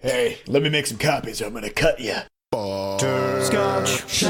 Hey, let me make some copies or I'm gonna cut you. Butterscotch.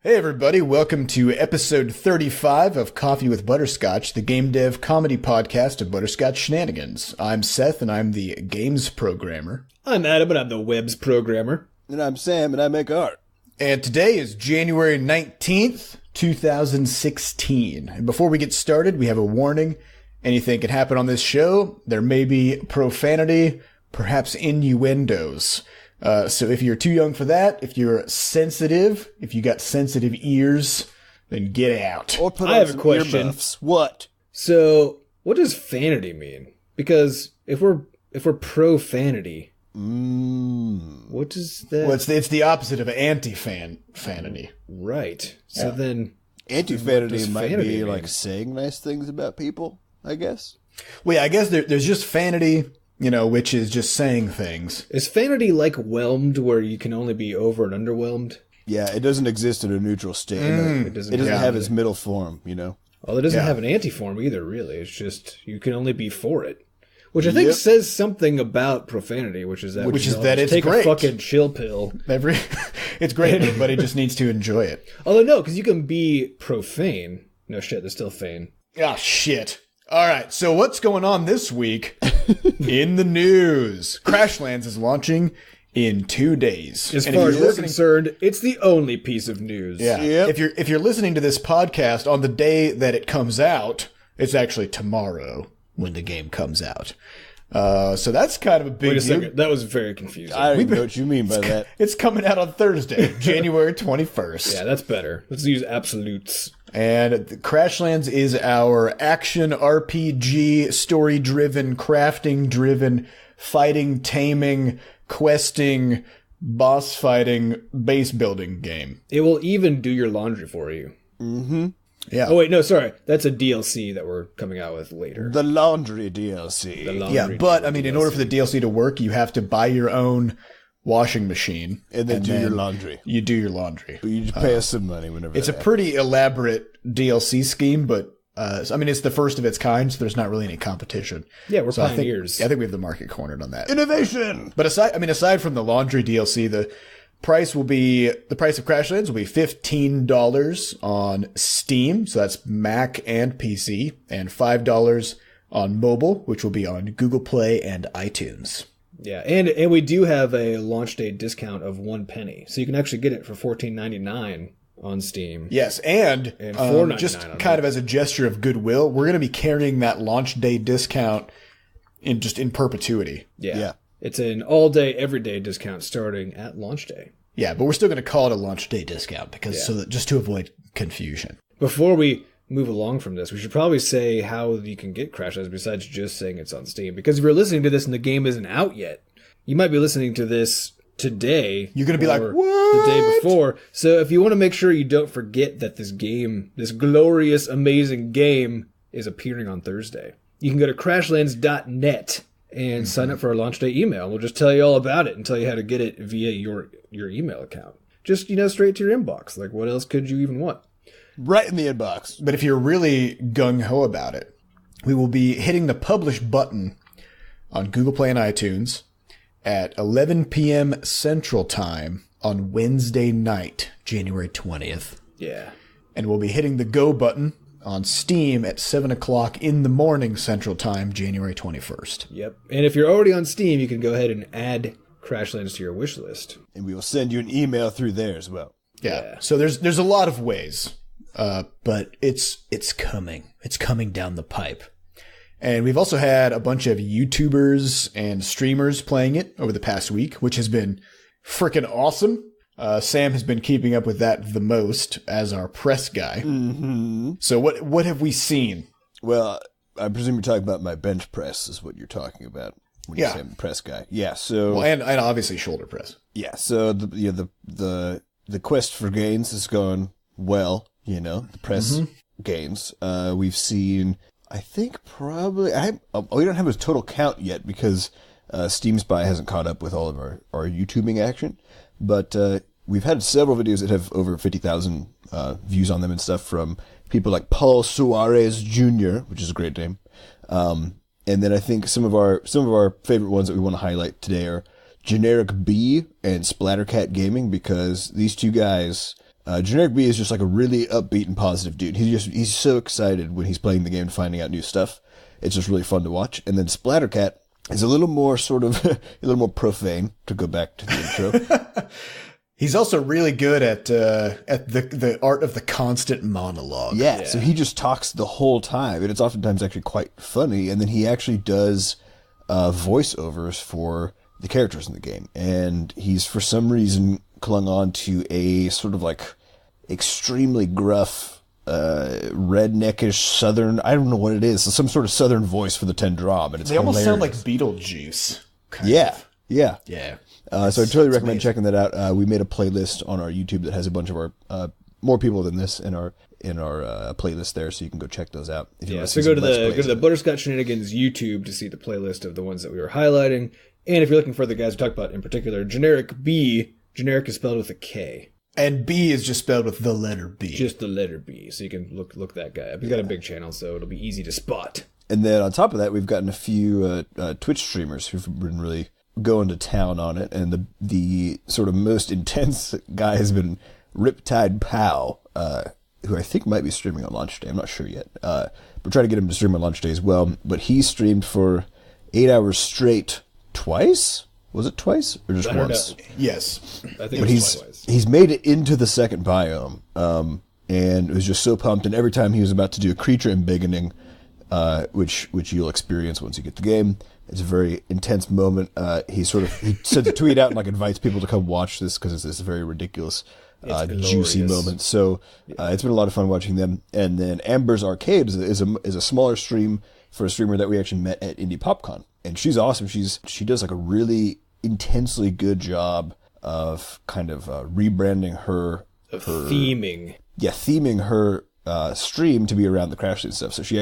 Hey everybody, welcome to episode 35 of Coffee with Butterscotch, the game dev comedy podcast of Butterscotch Shenanigans. I'm Seth and I'm the games programmer. I'm Adam and I'm the webs programmer. And I'm Sam and I make art. And today is January 19th, 2016. And before we get started, we have a warning. Anything can happen on this show. There may be profanity, perhaps innuendos. So if you're too young for that, if you're sensitive, if you got sensitive ears, then get out. Or put I on have a some question. earmuffs. What? So, what does fanity mean? Because if we're profanity, what does that? Well, it's the opposite of anti-fanity. Right. So then, Anti-fanity does might fanity be mean? like saying nice things about people, I guess. Well, yeah, I guess there's just fanity, which is just saying things. is fanity like whelmed, where you can only be over and underwhelmed? Yeah, it doesn't exist in a neutral state. It doesn't have its middle form, you know? Well, it doesn't have an anti-form either, really. It's just, you can only be for it. Which I think says something about profanity, which is that it's take great. a fucking chill pill. It's great. Everybody just needs to enjoy it. Although no, because you can be profane. No shit, there's still fane. Ah, shit. All right, so what's going on this week in the news? Crashlands is launching in 2 days. As And far if as you're we're concerned, it's the only piece of news. Yeah. Yep. If you're listening to this podcast on the day that it comes out, it's actually tomorrow when the game comes out. So that's kind of a big Wait a deal. second, that was very confusing. I don't even know what you mean by that. It's coming out on Thursday, January 21st. Yeah, that's better. Let's use absolutes. And Crashlands is our action RPG, story-driven, crafting-driven, fighting, taming, questing, boss fighting, base building game. It will even do your laundry for you. Yeah. Oh wait, no, sorry. That's a DLC that we're coming out with later. The laundry DLC. The laundry Yeah, but I mean, DLC. in order for the DLC to work, you have to buy your own washing machine. And then do your laundry. You do your laundry. But you just pay us some money whenever It's a that pretty elaborate DLC scheme, but I mean, it's the first of its kind, so there's not really any competition. Yeah, we're So I pioneers. think we have the market cornered on that. happens. Innovation! But aside from the laundry DLC, the price of Crashlands will be $15 on Steam, so that's Mac and PC, and $5 on mobile, which will be on Google Play and iTunes. Yeah, and we do have a launch day discount of 1 penny, so you can actually get it for $14.99 on Steam. Yes, and $4.99 just on kind of as a gesture of goodwill, we're going to be carrying that launch day discount in perpetuity. Yeah. It's an all-day, everyday discount starting at launch day. Yeah, but we're still going to call it a launch day discount just to avoid confusion. Before we move along from this, we should probably say how you can get Crashlands besides just saying it's on Steam. Because if you're listening to this and the game isn't out yet, you might be listening to this today. You're going to be like, or what? the day before. So if you want to make sure you don't forget that this game, this glorious, amazing game, is appearing on Thursday, you can go to crashlands.net and sign up for our launch day email. We'll just tell you all about it and tell you how to get it via your email account. Just, straight to your inbox. Like, what else could you even want? Right in the inbox. But if you're really gung-ho about it, we will be hitting the publish button on Google Play and iTunes at 11 p.m. Central Time on Wednesday night, January 20th. Yeah. And we'll be hitting the go button on Steam at 7 o'clock in the morning Central Time, January 21st. Yep. And if you're already on Steam, you can go ahead and add Crashlands to your wish list. And we will send you an email through there as well. Yeah. So there's a lot of ways, but it's coming. It's coming down the pipe. And we've also had a bunch of YouTubers and streamers playing it over the past week, which has been freaking awesome. Sam has been keeping up with that the most as our press guy. Mm-hmm. So what have we seen? Well, I presume you're talking about my bench press is what you're talking about when you say I'm the press guy. Yeah, so... Well, and obviously shoulder press. Yeah, so the quest for gains has gone well, the press gains. We've seen, I think probably... we don't have a total count yet because Steam Spy hasn't caught up with all of our YouTubing action, but we've had several videos that have over 50,000 views on them and stuff from people like Paul Suarez Jr., which is a great name, And then I think some of our favorite ones that we want to highlight today are Generic B and Splattercat Gaming, because these two guys, Generic B is just like a really upbeat and positive dude. He's so excited when he's playing the game and finding out new stuff. It's just really fun to watch. And then Splattercat is a little more sort of a little more profane, to go back to the intro. He's also really good at the art of the constant monologue. Yeah, so he just talks the whole time, and it's oftentimes actually quite funny. And then he actually does voiceovers for the characters in the game, and he's for some reason clung on to a sort of like extremely gruff, redneckish southern. I don't know what it is. So some sort of southern voice for the Tendrom, and it's they almost sound like hilarious. Beetlejuice. Yeah. So I totally recommend amazing. checking that out. We made a playlist on our YouTube that has a bunch of our more people than this in our playlist there, so you can go check those out. If you want So see go to some Let's the Plays. Butterscotch Shenanigans YouTube to see the playlist of the ones that we were highlighting. And if you're looking for the guys we talked about in particular, Generic B, generic is spelled with a K. And B is just spelled with the letter B. Just the letter B, so you can look that guy up. He's got a big channel, so it'll be easy to spot. And then on top of that, we've gotten a few Twitch streamers who've been really going to town on it. And the sort of most intense guy has been Riptide Pow, who I think might be streaming on launch day. I'm not sure yet. We're trying to get him to stream on launch day as well. But he streamed for 8 hours straight twice? Was it twice? Or just once? Yes. I think But he's made it into the second biome, and was just so pumped. And every time he was about to do a creature embiggening, which you'll experience once you get the game, it's a very intense moment. He sends a tweet out and like invites people to come watch this because it's this very ridiculous, juicy moment. So it's been a lot of fun watching them. And then Amber's Arcade is a smaller stream for a streamer that we actually met at Indie PopCon. And she's awesome. She does like a really intensely good job of kind of rebranding her theming. Yeah, theming her stream to be around the Crash Land stuff. So she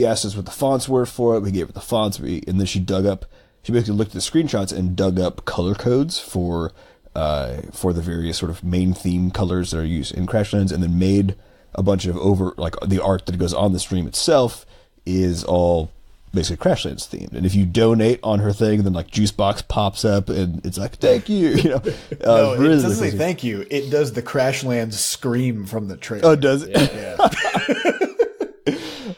asked us what the fonts were for it. We gave her the fonts, and then she basically looked at the screenshots and dug up color codes for the various sort of main theme colors that are used in Crashlands, and then made a bunch of the art that goes on the stream itself is all basically Crashlands themed. And if you donate on her thing, then like Juicebox pops up and it's like, thank you. No, really it doesn't say thank you. It does the Crashlands scream from the trailer. Oh, does it? Yeah.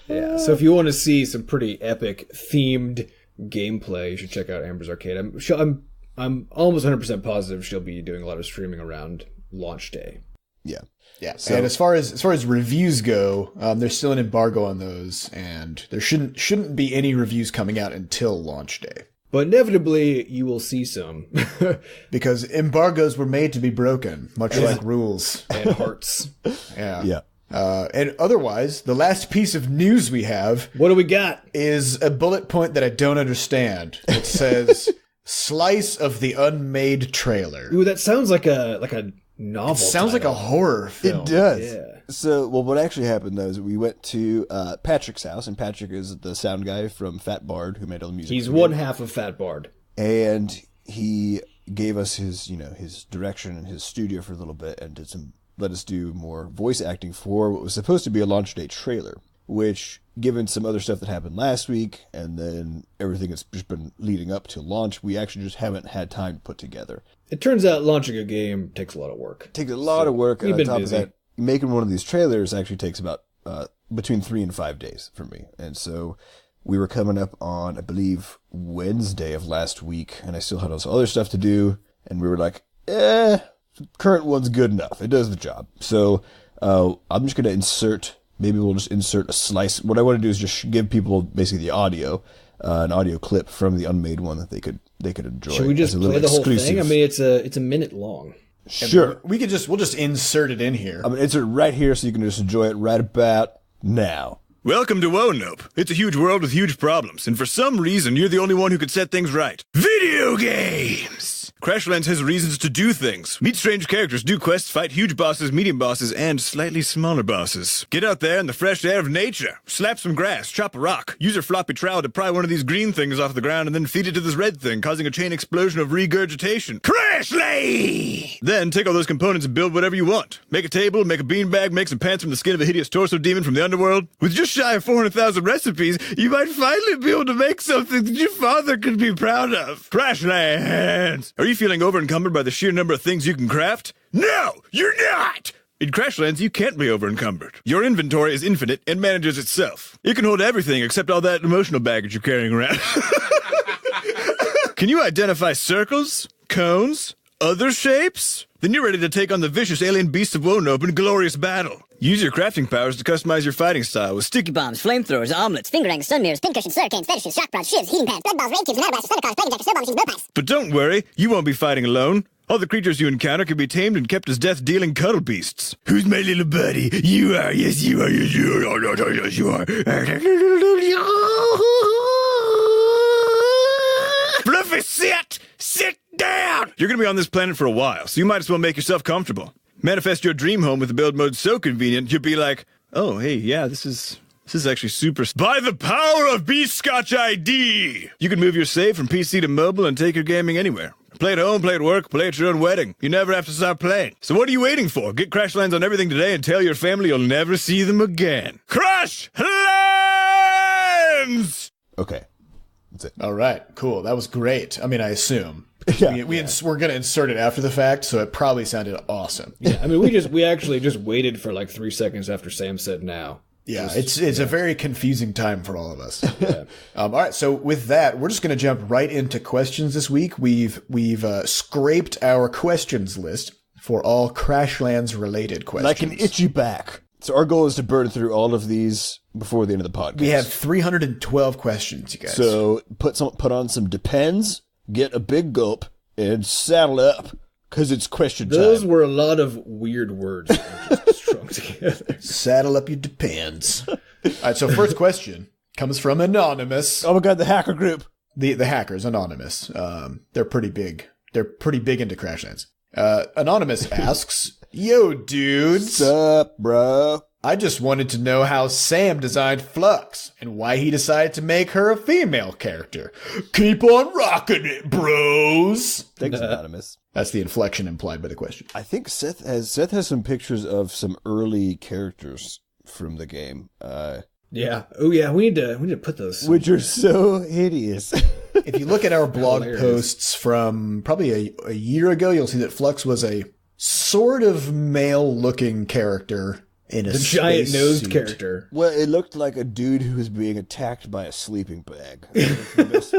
Yeah. So if you want to see some pretty epic themed gameplay, you should check out Amber's Arcade. I'm almost 100% positive she'll be doing a lot of streaming around launch day. Yeah. Yeah, So- and as far as reviews go, there's still an embargo on those, and there shouldn't be any reviews coming out until launch day, But inevitably, you will see some. because embargoes were made to be broken, much like rules. And hearts. Yeah. Yeah. And otherwise, the last piece of news we have What do we got? is a bullet point that I don't understand. It says "Slice of the unmade trailer." Ooh, that sounds like a novel. Sounds like a horror film. It does. Yeah. So, well, what actually happened though is we went to Patrick's house, and Patrick is the sound guy from Fat Bard who made all the music. He's for the one game. half of Fat Bard. And he gave us his direction and his studio for a little bit, and let us do more voice acting for what was supposed to be a launch day trailer, which, given some other stuff that happened last week, and then everything that's just been leading up to launch, we actually just haven't had time to put together. It turns out launching a game takes a lot of work. It takes a lot of work, and we've on been top busy. of that, making one of these trailers actually takes about between 3 and 5 days for me. And so we were coming up on, I believe, Wednesday of last week, and I still had all this other stuff to do, and we were like, current one's good enough. It does the job. So I'm just going to maybe we'll just insert a slice. What I want to do is just give people basically the audio, an audio clip from the unmade one that they could enjoy. Should we just as a little play the whole exclusive. thing? I mean, it's a minute long. Sure. We'll just insert it in here. I'm going to insert it right here so you can just enjoy it right about now. Welcome to Woe Nope. It's a huge world with huge problems, and for some reason, you're the only one who could set things right. Video games! Crashlands has reasons to do things. Meet strange characters, do quests, fight huge bosses, medium bosses, and slightly smaller bosses. Get out there in the fresh air of nature. Slap some grass, chop a rock, use your floppy trowel to pry one of these green things off the ground and then feed it to this red thing, causing a chain explosion of regurgitation. Crashly! Then take all those components and build whatever you want. Make a table, make a beanbag, make some pants from the skin of a hideous torso demon from the underworld. With just shy of 400,000 recipes, you might finally be able to make something that your father could be proud of. Crashlands! Are you feeling over-encumbered by the sheer number of things you can craft? No, you're not! In Crashlands, you can't be over-encumbered. Your inventory is infinite and manages itself. It can hold everything except all that emotional baggage you're carrying around. Can you identify circles, cones, other shapes? Then you're ready to take on the vicious alien beasts of Wonope in glorious battle. Use your crafting powers to customize your fighting style with sticky Bombs, flamethrowers, omelets, finger rings, sun mirrors, pincushions, slurricanes, fetishes, shock rods, shivs, heating pans, blood balls, raid cubes, nanobots, thunder cars, plague injectors, snowball machines, blow pipes. But don't worry, you won't be fighting alone. All the creatures you encounter can be tamed and kept as death-dealing cuddle beasts. Who's my little buddy? You are, yes you are, yes you are, yes you are. Fluffy, sit down! You're gonna be on this planet for a while, so you might as well make yourself comfortable. Manifest your dream home with the build mode so convenient, you'll be like, oh, hey, yeah, this is actually super... By the power of Butterscotch ID! You can move your save from PC to mobile and take your gaming anywhere. Play at home, play at work, play at your own wedding. You never have to stop playing. So what are you waiting for? Get Crashlands on everything today and tell your family you'll never see them again. Crashlands! Okay. That's it. All right, cool. That was great. I mean, I assume. Yeah. We're going to insert it after the fact, so it probably sounded awesome. Yeah, I mean, we actually just waited for like 3 seconds after Sam said now. Yeah, it's a very confusing time for all of us. All right, so with that, we're just going to jump right into questions this week. We've scraped our questions list for all Crashlands related questions. Like an itchy back. So our goal is to burn through all of these before the end of the podcast. We have 312 questions, you guys. So put on some Depends, get a big gulp, and saddle up, because it's question time. Those were a lot of weird words just strung together. Saddle up your Depends. All right, so first question comes from Anonymous. Oh my god, the hacker group. The hackers, Anonymous. They're pretty big. They're pretty big into Crashlands. Anonymous asks, yo, dudes. Sup, bro? I just wanted to know how Sam designed Flux and why he decided to make her a female character. Keep on rocking it, bros. Thanks, Anonymous. That's the inflection implied by the question. I think Seth has some pictures of some early characters from the game. Yeah. Oh yeah. We need to put those. Which are so hideous. If you look at our blog Hilarious. posts from probably a year ago, you'll see that Flux was a sort of male-looking character in a The giant nosed spacesuit. character. Well, it looked like a dude who was being attacked by a sleeping bag. There's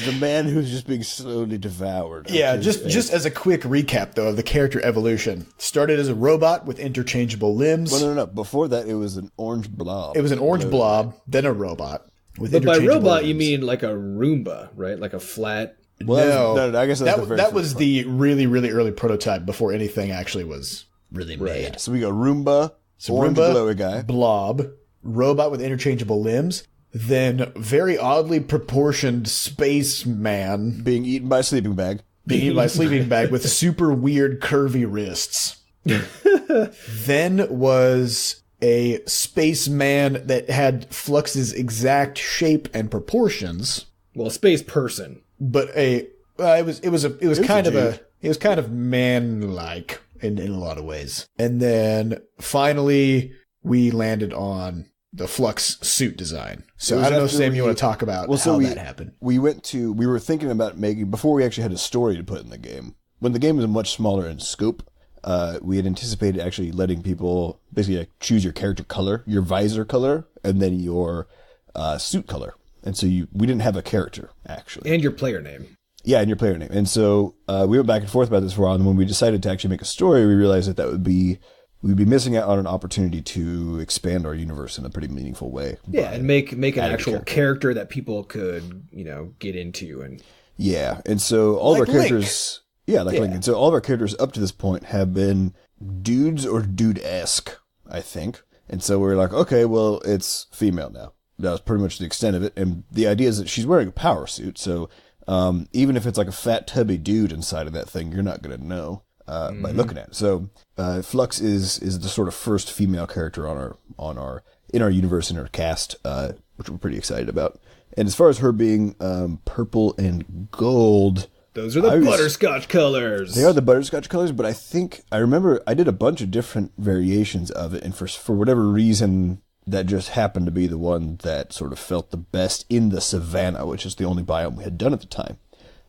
a man who's just being slowly devoured. Yeah, just as a quick recap, though, of the character evolution. Started as a robot with interchangeable limbs. Well, no. Before that, it was an orange blob. It was an orange blob, then a robot. With But by interchangeable robot, you limbs. mean like a Roomba, right? Like a flat. Well, No, no, I guess that's the very that first was one. the really, really early prototype before anything actually was really made. So we got Roomba, So orange Roomba, glowy guy. blob, robot with interchangeable limbs, then very oddly proportioned spaceman Being eaten by a sleeping bag. being eaten by a sleeping bag with super weird curvy wrists. Then was a spaceman that had Flux's exact shape and proportions, Well, space person. but it was kind of man-like in a lot of ways. And then finally we landed on the Flux suit design. So It was I don't know, after Sam, we- you want to talk about how that happened? We were thinking about making, before we actually had a story to put in the game, when the game was much smaller in scope, we had anticipated actually letting people basically like choose your character color, your visor color, and then your suit color. And so we didn't have a character, actually. And your player name. Yeah, and your player name. And so we went back and forth about this for a while, and when we decided to actually make a story, we realized we'd be missing out on an opportunity to expand our universe in a pretty meaningful way. Yeah, and make an adding actual character that people could, get into. And Yeah, and so all of Like our characters... Yeah, like Link. And so all of our characters up to this point have been dudes or dude-esque, I think. And so we're like, okay, well, it's female now. That was pretty much the extent of it. And the idea is that she's wearing a power suit, so Even if it's like a fat, tubby dude inside of that thing, you're not going to know by looking at it. So Flux is the sort of first female character in our universe, in our cast, which we're pretty excited about. And as far as her being purple and gold, those are the butterscotch colors. They are the butterscotch colors, but I remember I did a bunch of different variations of it, and for whatever reason, that just happened to be the one that sort of felt the best in the savanna, which is the only biome we had done at the time.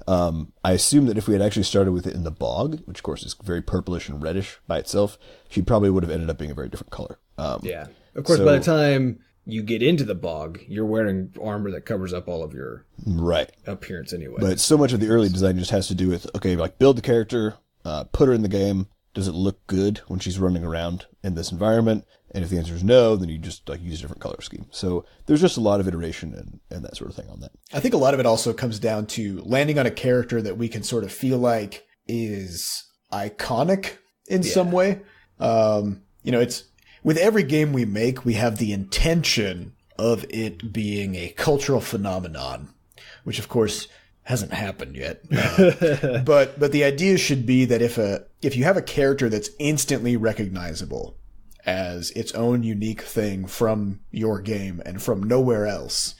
I assume that if we had actually started with it in the bog, which of course is very purplish and reddish by itself, she probably would have ended up being a very different color. Yeah. Of course, by the time you get into the bog, you're wearing armor that covers up all of your appearance anyway. But so much of the early design just has to do with, okay, like build the character, put her in the game. Does it look good when she's running around in this environment? And if the answer is no, then you just like use a different color scheme. So there's just a lot of iteration and that sort of thing on that. I think a lot of it also comes down to landing on a character that we can sort of feel like is iconic in some way. It's with every game we make, we have the intention of it being a cultural phenomenon, which of course hasn't happened yet. But the idea should be that if you have a character that's instantly recognizable as its own unique thing from your game and from nowhere else,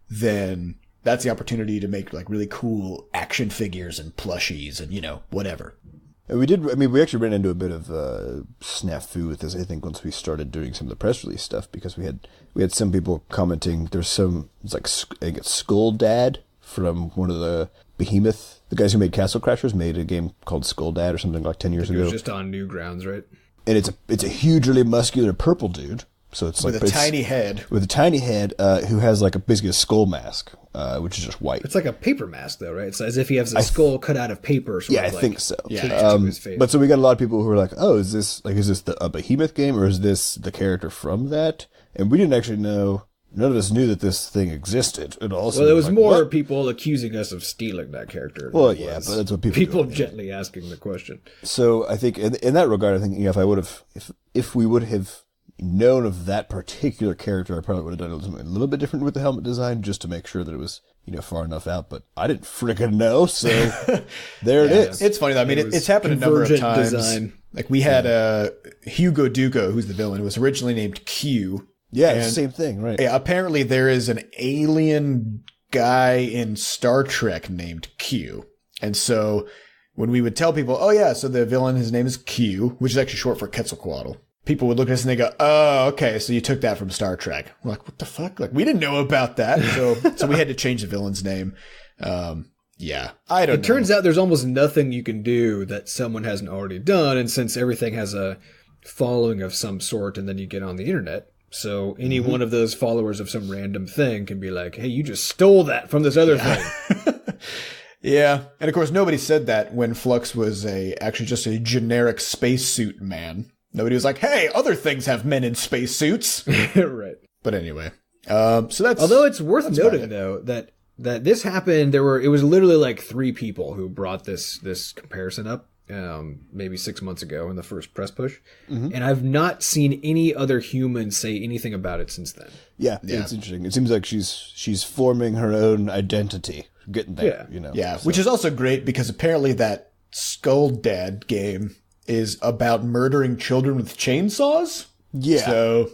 then that's the opportunity to make like really cool action figures and plushies and, whatever. And we actually ran into a bit of snafu with this, I think, once we started doing some of the press release stuff, because we had some people commenting. There's I think it's Skull Dad from one of the Behemoth, the guys who made Castle Crashers made a game called Skull Dad or something like 10 years ago. It was just on Newgrounds, right? And it's a huge, really muscular purple dude. So it's with a tiny head. With a tiny head, who has basically a skull mask, which is just white. It's like a paper mask, though, right? It's as if he has a skull cut out of paper. I think so. To his face. But so we got a lot of people who were like, "Oh, is this a Behemoth game, or is this the character from that?" And we didn't actually know. None of us knew that this thing existed. And also, there was more people accusing us of stealing that character. Well, yeah, but that's what people gently asking the question. So I think in that regard, I think if we would have known of that particular character, I probably would have done something a little bit different with the helmet design, just to make sure that it was far enough out. But I didn't frickin' know, so there it is. It's funny though. I mean, it's happened a number of times. Design. Like we had Hugo Duco, who's the villain, who was originally named Q. Yeah, it's the same thing, right? Yeah, apparently there is an alien guy in Star Trek named Q. And so when we would tell people, oh yeah, so the villain, his name is Q, which is actually short for Quetzalcoatl, people would look at us and they go, oh, okay, so you took that from Star Trek. We're like, what the fuck? Like, we didn't know about that. So we had to change the villain's name. Yeah, I don't know. It turns out there's almost nothing you can do that someone hasn't already done. And since everything has a following of some sort and then you get on the internet, so any one of those followers of some random thing can be like, hey, you just stole that from this other thing. Yeah. And of course, nobody said that when Flux was actually just a generic spacesuit man. Nobody was like, hey, other things have men in spacesuits. Right. But anyway, so that's... Although it's worth noting, though, that this happened, it was literally like 3 people who brought this comparison up. Maybe 6 months ago in the first press push. Mm-hmm. And I've not seen any other human say anything about it since then. Yeah, it's interesting. It seems like she's forming her own identity, getting there, Yeah, which is also great because apparently that Skull Dad game is about murdering children with chainsaws. Yeah. So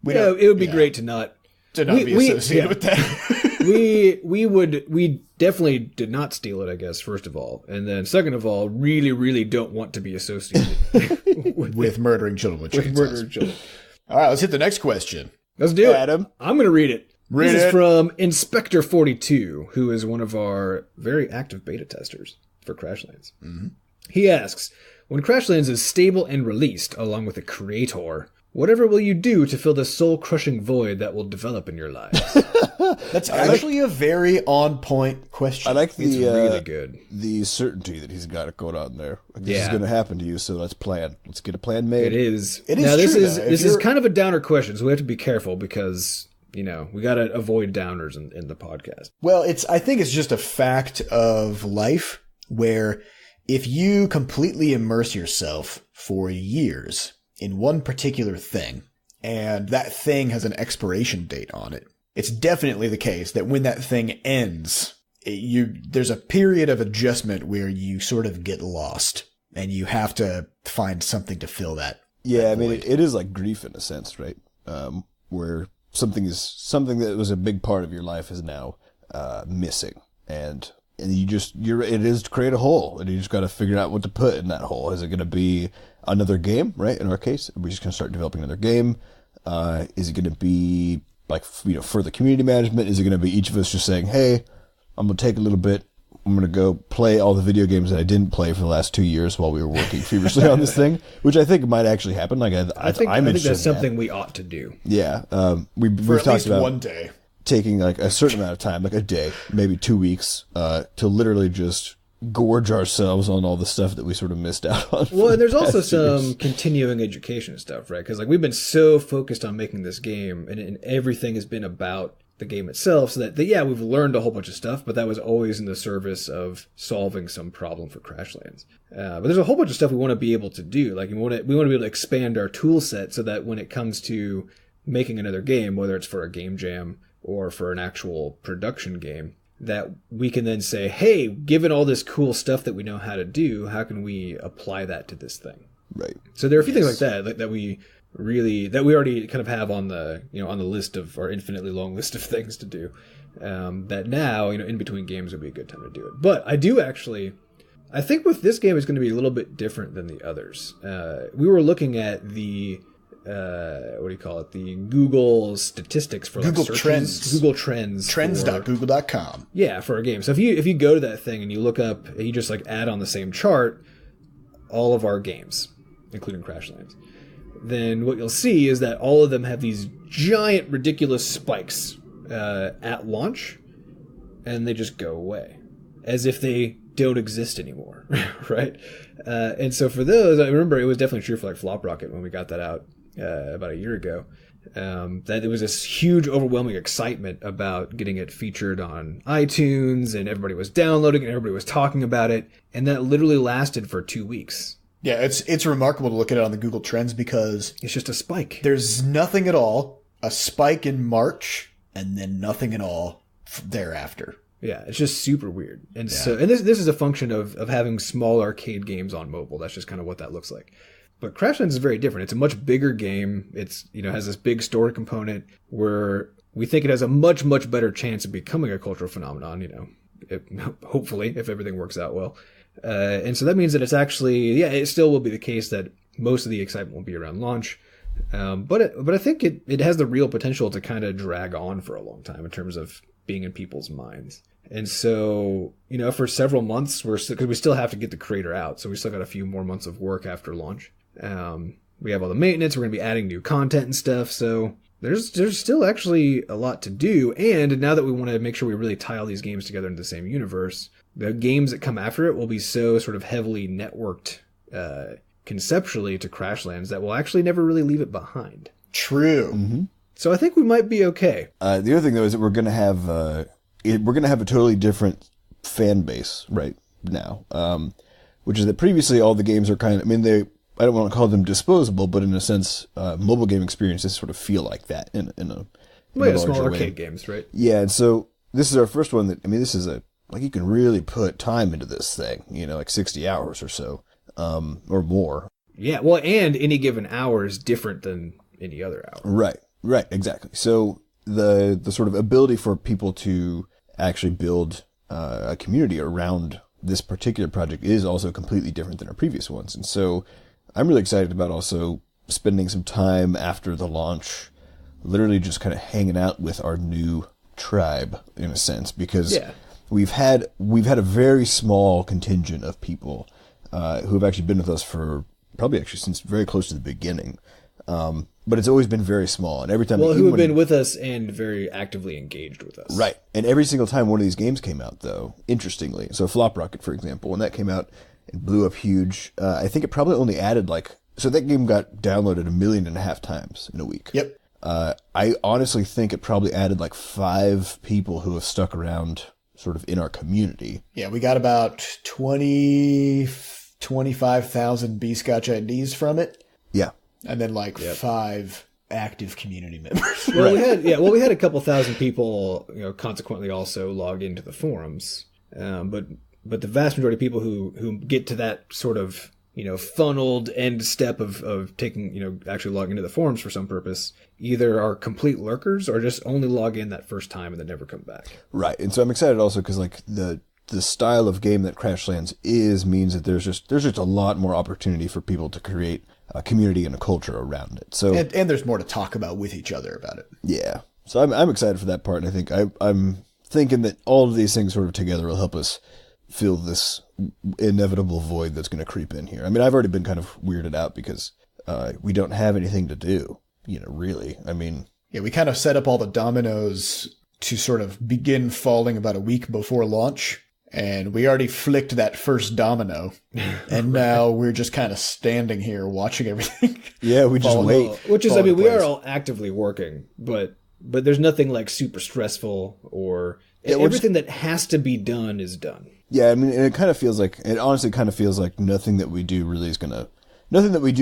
it would be great to not be associated with that. we definitely did not steal it, I guess, first of all. And then second of all, really, really don't want to be associated with murdering children with chainsaws. All right, let's hit the next question. Let's do it. Adam. I'm going to read it. This is from Inspector 42, who is one of our very active beta testers for Crashlands. Mm-hmm. He asks, when Crashlands is stable and released, along with a creator, whatever will you do to fill the soul-crushing void that will develop in your lives? That's actually a very on-point question. I like it's really good. The certainty that he's got it going on there. This is going to happen to you, so let's plan. Let's get a plan made. It is. Now, this is kind of a downer question, so we have to be careful because, we got to avoid downers in the podcast. Well, I think it's just a fact of life where if you completely immerse yourself for years in one particular thing, and that thing has an expiration date on it, it's definitely the case that when that thing ends, there's a period of adjustment where you sort of get lost and you have to find something to fill that. Yeah, I mean, it is like grief in a sense, right? Where something that was a big part of your life is now missing, and it is to create a hole, and you just got to figure out what to put in that hole. Is it going to be another game, right? In our case, are we just going to start developing another game? Is it going to be like further community management? Is it going to be each of us just saying, "Hey, I'm going to take a little bit. I'm going to go play all the video games that I didn't play for the last 2 years while we were working feverishly on this thing," which I think might actually happen. Like I think that's something we ought to do. Yeah, we've For at talked least about one day. taking like a certain amount of time, like a day, maybe 2 weeks, to literally just gorge ourselves on all the stuff that we sort of missed out on. Well, and there's also some continuing education stuff, right? Because like we've been so focused on making this game, and everything has been about the game itself, so that yeah, we've learned a whole bunch of stuff, but that was always in the service of solving some problem for Crashlands. But there's a whole bunch of stuff we want to be able to do. Like we want to be able to expand our tool set so that when it comes to making another game, whether it's for a game jam or for an actual production game, that we can then say, hey, given all this cool stuff that we know how to do, how can we apply that to this thing? Right. So there are a few things like that that we already kind of have on the on the list of our infinitely long list of things to do. That now in between games would be a good time to do it. But I think with this game it's going to be a little bit different than the others. We were looking at the the Google statistics for Google searches. Trends. Google Trends. Trends.google.com. Yeah, for our game. So if you go to that thing and you look up, you just like add on the same chart all of our games, including Crashlands, then what you'll see is that all of them have these giant, ridiculous spikes at launch, and they just go away as if they don't exist anymore, right? And so for those, I remember it was definitely true for like Flop Rocket when we got that out about a year ago. That there was this huge, overwhelming excitement about getting it featured on iTunes, and everybody was downloading it, and everybody was talking about it, and that literally lasted for 2 weeks. Yeah, it's remarkable to look at it on the Google Trends because It's just a spike. there's nothing at all, a spike in March, and then nothing at all thereafter. Yeah, it's just super weird. And so, and this is a function of having small arcade games on mobile. That's just kind of what that looks like. But Crashlands is very different. It's a much bigger game. It's, has this big story component where we think it has a much, much better chance of becoming a cultural phenomenon, hopefully, if everything works out well. And so that means that it's actually, it still will be the case that most of the excitement will be around launch. But I think it has the real potential to kind of drag on for a long time in terms of being in people's minds. And so, for several months, because we still have to get the creator out. So we still got a few more months of work after launch. We have all the maintenance. We're going to be adding new content and stuff. So there's still actually a lot to do. And now that we want to make sure we really tie all these games together into the same universe, the games that come after it will be so sort of heavily networked conceptually to Crashlands that we'll actually never really leave it behind. True. Mm-hmm. So I think we might be okay. The other thing, though, is that we're going to have a totally different fan base right now, which is that previously all the games are kind of, I don't want to call them disposable, but in a sense, mobile game experiences sort of feel like that in a small arcade way. games, right? Yeah, and so this is our first one that, this is you can really put time into this thing, like 60 hours or so, or more. Yeah, well, and any given hour is different than any other hour. Right, exactly. So the sort of ability for people to actually build a community around this particular project is also completely different than our previous ones. And so I'm really excited about also spending some time after the launch, literally just kind of hanging out with our new tribe in a sense, because we've had a very small contingent of people who have actually been with us for probably actually since very close to the beginning. But it's always been very small, and every time who have been with us and very actively engaged with us, right? And every single time one of these games came out, though, interestingly, so Flop Rocket, for example, when that came out, it blew up huge. I think it probably only added so that game got downloaded 1.5 million times in a week. Yep. I honestly think it probably added 5 people who have stuck around, sort of in our community. Yeah, we got about 25,000 Butterscotch IDs from it. Yeah. And then 5 active community members. Well, we had a couple thousand people, consequently also log into the forums. But the vast majority of people who get to that sort of, funneled end step of taking, actually logging into the forums for some purpose, either are complete lurkers or just only log in that first time and then never come back. Right. And so I'm excited also because like the style of game that Crashlands means that there's just a lot more opportunity for people to create a community and a culture around it. So and there's more to talk about with each other about it. Yeah. So I'm excited for that part, and I think I'm thinking that all of these things sort of together will help us fill this inevitable void that's going to creep in here. I mean, I've already been kind of weirded out because we don't have anything to do, really. I mean... Yeah, we kind of set up all the dominoes to sort of begin falling about a week before launch, and we already flicked that first domino, and now we're just kind of standing here watching everything. Yeah, we just wait. Which is, I mean, we are all actively working, but there's nothing like super stressful or... everything that has to be done is done. Yeah, I mean, it honestly kind of feels like nothing that we do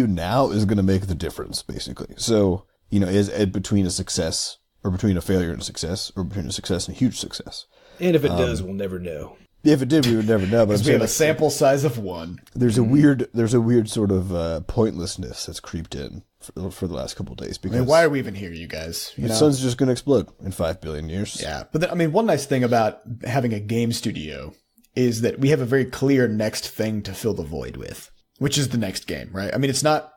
now is going to make the difference, basically. So, is it between a success or between a failure and a success or between a success and a huge success? And if it does, we'll never know. If it did, we would never know. But we have a sample size of 1. There's a weird sort of pointlessness that's creeped in for the last couple of days. Because why are we even here, you guys? The sun's just going to explode in 5 billion years. Yeah, but then, one nice thing about having a game studio is that we have a very clear next thing to fill the void with, which is the next game, right? I mean, it's not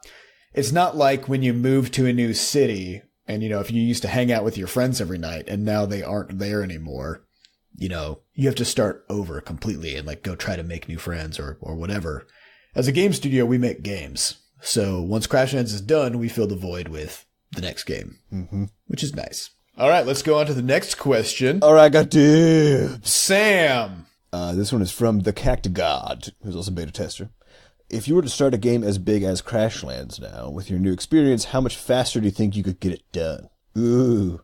like when you move to a new city and, if you used to hang out with your friends every night and now they aren't there anymore, you have to start over completely and go try to make new friends or whatever. As a game studio, we make games. So once Crashlands is done, we fill the void with the next game, which is nice. All right, let's go on to the next question. All right, got dibs. Sam. This one is from the Cactigod, who's also a beta tester. If you were to start a game as big as Crashlands now, with your new experience, how much faster do you think you could get it done? Ooh.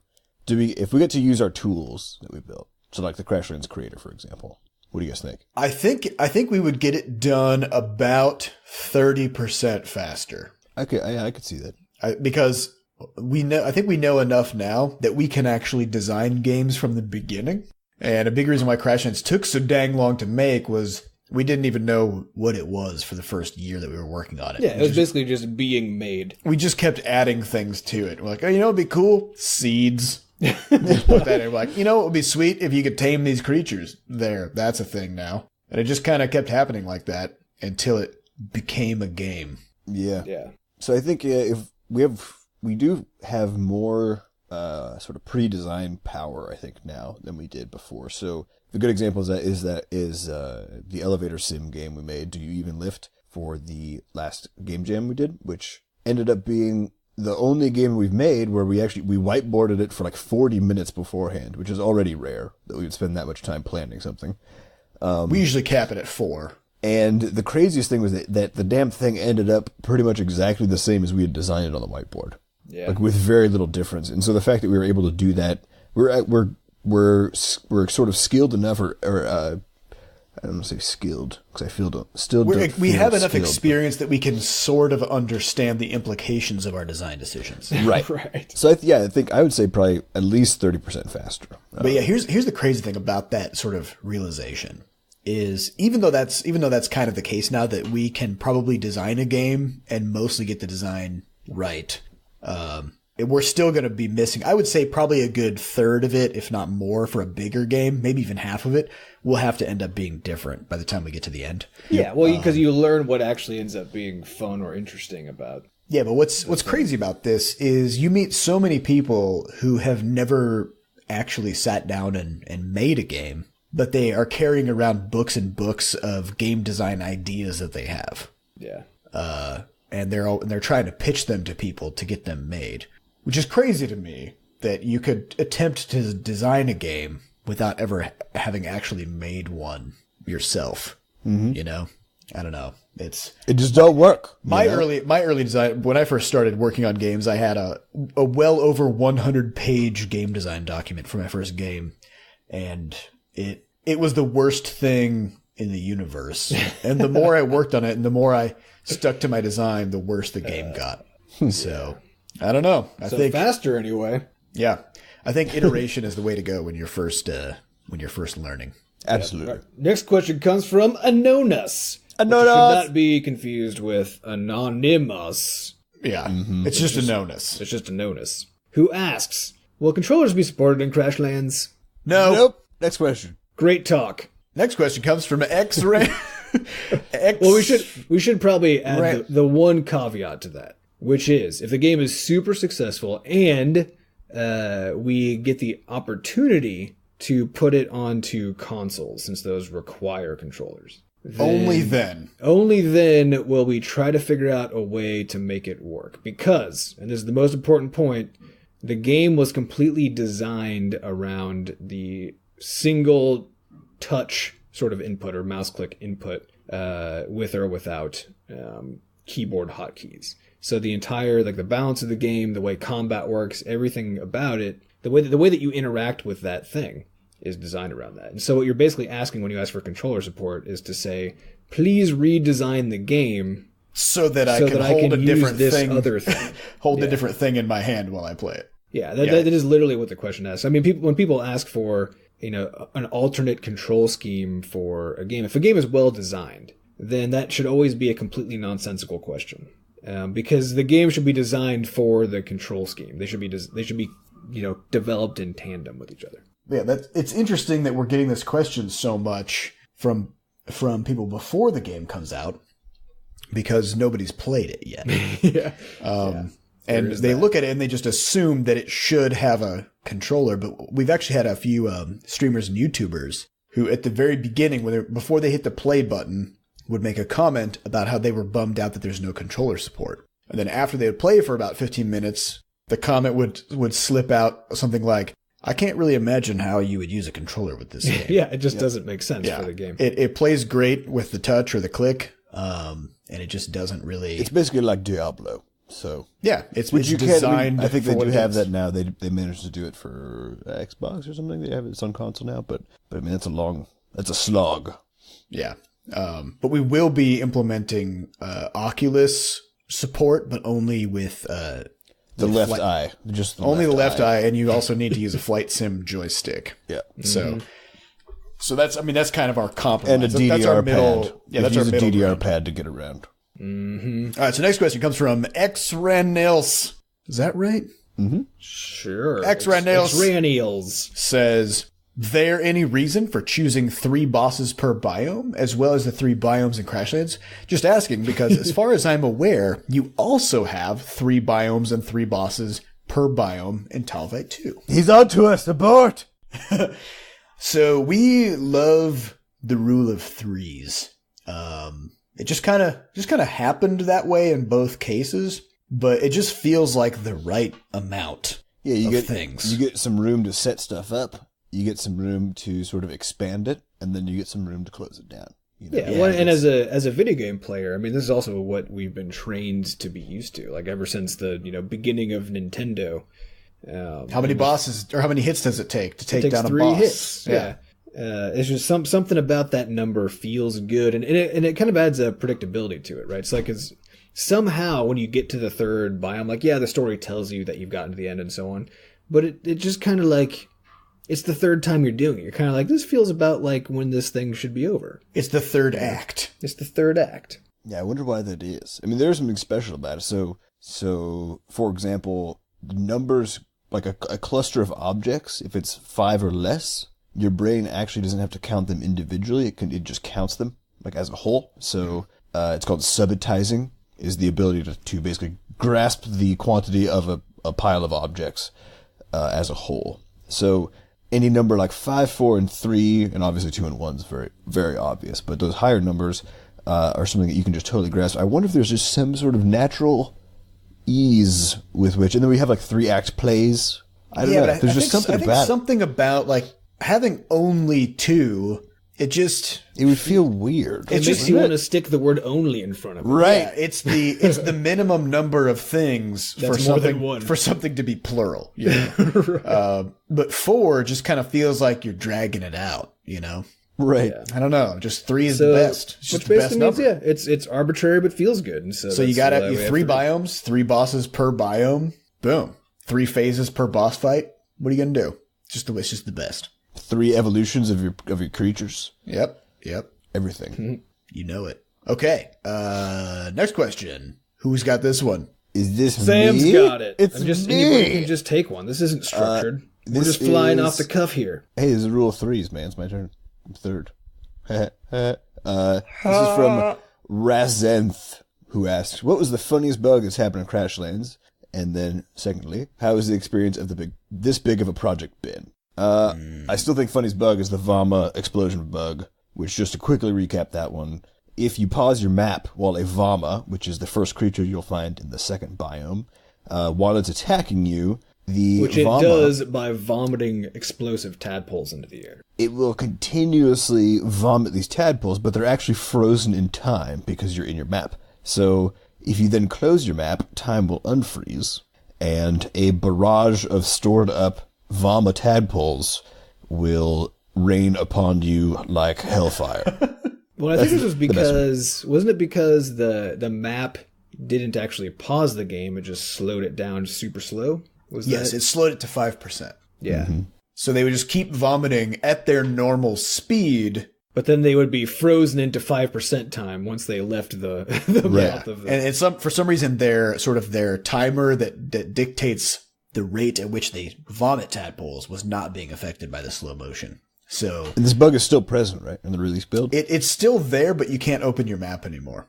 If we get to use our tools that we built, so like the Crashlands creator, for example, what do you guys think? I think we would get it done about 30% faster. Okay, I could see that. Because I think we know enough now that we can actually design games from the beginning. And a big reason why Crashlands took so dang long to make was we didn't even know what it was for the first year that we were working on it. Yeah, it was basically just being made. We just kept adding things to it. We're like, it'd be cool. Seeds. Put that in. We're like, it would be sweet if you could tame these creatures. That's a thing now. And it just kind of kept happening like that until it became a game. Yeah. Yeah. So I think if we do have more sort of pre-designed power, I think, now than we did before. So the good example is the elevator sim game we made, Do You Even Lift, for the last game jam we did, which ended up being the only game we've made where we whiteboarded it for 40 minutes beforehand, which is already rare that we would spend that much time planning something. We usually cap it at 4. And the craziest thing was that the damn thing ended up pretty much exactly the same as we had designed it on the whiteboard. Yeah. With very little difference. And so the fact that we were able to do that, we're sort of skilled enough, or I don't want to say skilled, because I we have enough experience that we can sort of understand the implications of our design decisions. Right. Right. So I think I would say probably at least 30% faster. But yeah, here's the crazy thing about that sort of realization is even though that's kind of the case now that we can probably design a game and mostly get the design right, we're still going to be missing, I would say, probably a good third of it, if not more, for a bigger game. Maybe even half of it will have to end up being different by the time we get to the end. Yeah, well, because you learn what actually ends up being fun or interesting about. Yeah, but what's crazy about this is you meet so many people who have never actually sat down and made a game, but they are carrying around books and books of game design ideas that they have. Yeah. And they're trying to pitch them to people to get them made, which is crazy to me that you could attempt to design a game without ever having actually made one yourself. Mm-hmm. I don't know. It just don't work. My early design, when I first started working on games, I had a well over 100-page game design document for my first game, and it was the worst thing in the universe. And the more I worked on it and the more I stuck to my design, the worse the game got. So I don't know. I So think faster anyway. yeah. I think iteration is the way to go when you're first learning. Absolutely. All right. Next question comes from Anonymous. Anonymous. Should not be confused with Anonymous. Yeah. It's just a no-ness. It's just Anonymous. Who asks, will controllers be supported in Crashlands? No. Nope. Next question. Great talk. Next question comes from X-Ray. Well, we should probably add the one caveat to that, which is if the game is super successful and we get the opportunity to put it onto consoles, since those require controllers. Only then Will we try to figure out a way to make it work. Because, and this is the most important point, the game was completely designed around the single touch sort of input or mouse click input with or without keyboard hotkeys. So the entire, like the balance of the game, the way combat works, everything about it, the way that you interact with that thing is designed around that. And so what you're basically asking when you ask for controller support is to say, please redesign the game so that I can hold a different thing, other thing. hold a different thing in my hand while I play it. Yeah, that is literally what the question asks. I mean, when people ask for, an alternate control scheme for a game, if a game is well designed, then that should always be a completely nonsensical question. Because the game should be designed for the control scheme. They should be developed in tandem with each other. Yeah, it's interesting that we're getting this question so much from people before the game comes out because nobody's played it yet. Yeah. And they look at it and they just assume that it should have a controller. But we've actually had a few streamers and YouTubers who at the very beginning, before they hit the play button, would make a comment about how they were bummed out that there's no controller support. And then after they would play for about 15 minutes, the comment would slip out something like, I can't really imagine how you would use a controller with this game. Yeah, it just doesn't make sense for the game. It plays great with the touch or the click, and it just doesn't really... It's basically like Diablo. So yeah, it's designed. I think they do have that now. They managed to do it for Xbox or something. They have it on console now, but I mean that's a slog. Yeah, but we will be implementing Oculus support, but only with the left eye, just only the left eye, and you also need to use a flight sim joystick. Yeah, so that's kind of our compromise. And a DDR that's our middle, pad. Yeah, that's our use a middle DDR ground. pad to get around. Mm-hmm. All right, so next question comes from X-Ranils. Is that right? Mm-hmm. Sure. X-Ranils says, there any reason for choosing 3 bosses per biome, as well as the 3 biomes in Crashlands? Just asking, because as far as I'm aware, you also have 3 biomes and 3 bosses per biome in Talvite 2. He's on to us, abort! So we love the rule of 3s. It just kind of happened that way in both cases, but it just feels like the right amount. Yeah, you get things. You get some room to set stuff up. You get some room to sort of expand it, and then you get some room to close it down. And as a video game player, I mean, this is also what we've been trained to be used to, like ever since the beginning of Nintendo. How many bosses or how many hits does it take to take down a 3 boss? hits. Yeah. It's just something about that number feels good, and it kind of adds a predictability to it, right? It's like somehow when you get to the 3rd biome, like the story tells you that you've gotten to the end and so on, but it just kind of like it's the 3rd time you're doing it. You're kind of like, this feels about like when this thing should be over. It's the 3rd act. It's the 3rd act. Yeah, I wonder why that is. I mean, there's something special about it. So for example, the numbers, like a cluster of objects, if it's 5 or less, your brain actually doesn't have to count them individually. It just counts them like as a whole. So it's called subitizing, is the ability to basically grasp the quantity of a pile of objects as a whole. So any number like 5, 4, and 3, and obviously 2 and 1 is very, very obvious. But those higher numbers are something that you can just totally grasp. I wonder if there's just some sort of natural ease with which, and then we have like 3-act plays. I don't know. There's just something about it. Something about like having only 2, it would feel weird. It makes you want to stick the word "only" in front of it. Right. Yeah, it's the minimum number of things for something to be plural. But 4 just kind of feels like you're dragging it out. Right. I don't know. Just 3 is the best. It's just the best number. It's arbitrary but feels good. And so you got 3 biomes, 3 bosses per biome. Boom. 3 phases per boss fight. What are you gonna do? It's just the best. 3 evolutions of your creatures. Yep. Everything. You know it. Okay. Next question. Who's got this one? Is this Sam's me? got it. It's Anybody me. can just take one. This isn't structured. We're this just flying is- off the cuff here. Hey, this is rule of 3s, man. It's my turn. I'm third. This is from Razenth, who asks, what was the funniest bug that's happened in Crashlands? And then, secondly, how has the experience of this big of a project been? I still think funniest bug is the Vama explosion bug, which, just to quickly recap that one, if you pause your map while a Vama, which is the first creature you'll find in the second biome, while it's attacking you, Which it Vama, does by vomiting explosive tadpoles into the air. it will continuously vomit these tadpoles, but they're actually frozen in time because you're in your map. So if you then close your map, time will unfreeze, and a barrage of stored up Vama tadpoles will rain upon you like hellfire. Well, I think this was because, wasn't it because the map didn't actually pause the game, it just slowed it down super slow? Yes, it slowed it to 5%. Yeah. So they would just keep vomiting at their normal speed. But then they would be frozen into 5% time once they left the mouth of the... And it's for some reason their timer that dictates the rate at which they vomit tadpoles was not being affected by the slow motion. So And this bug is still present, right, in the release build? it's still there, but you can't open your map anymore.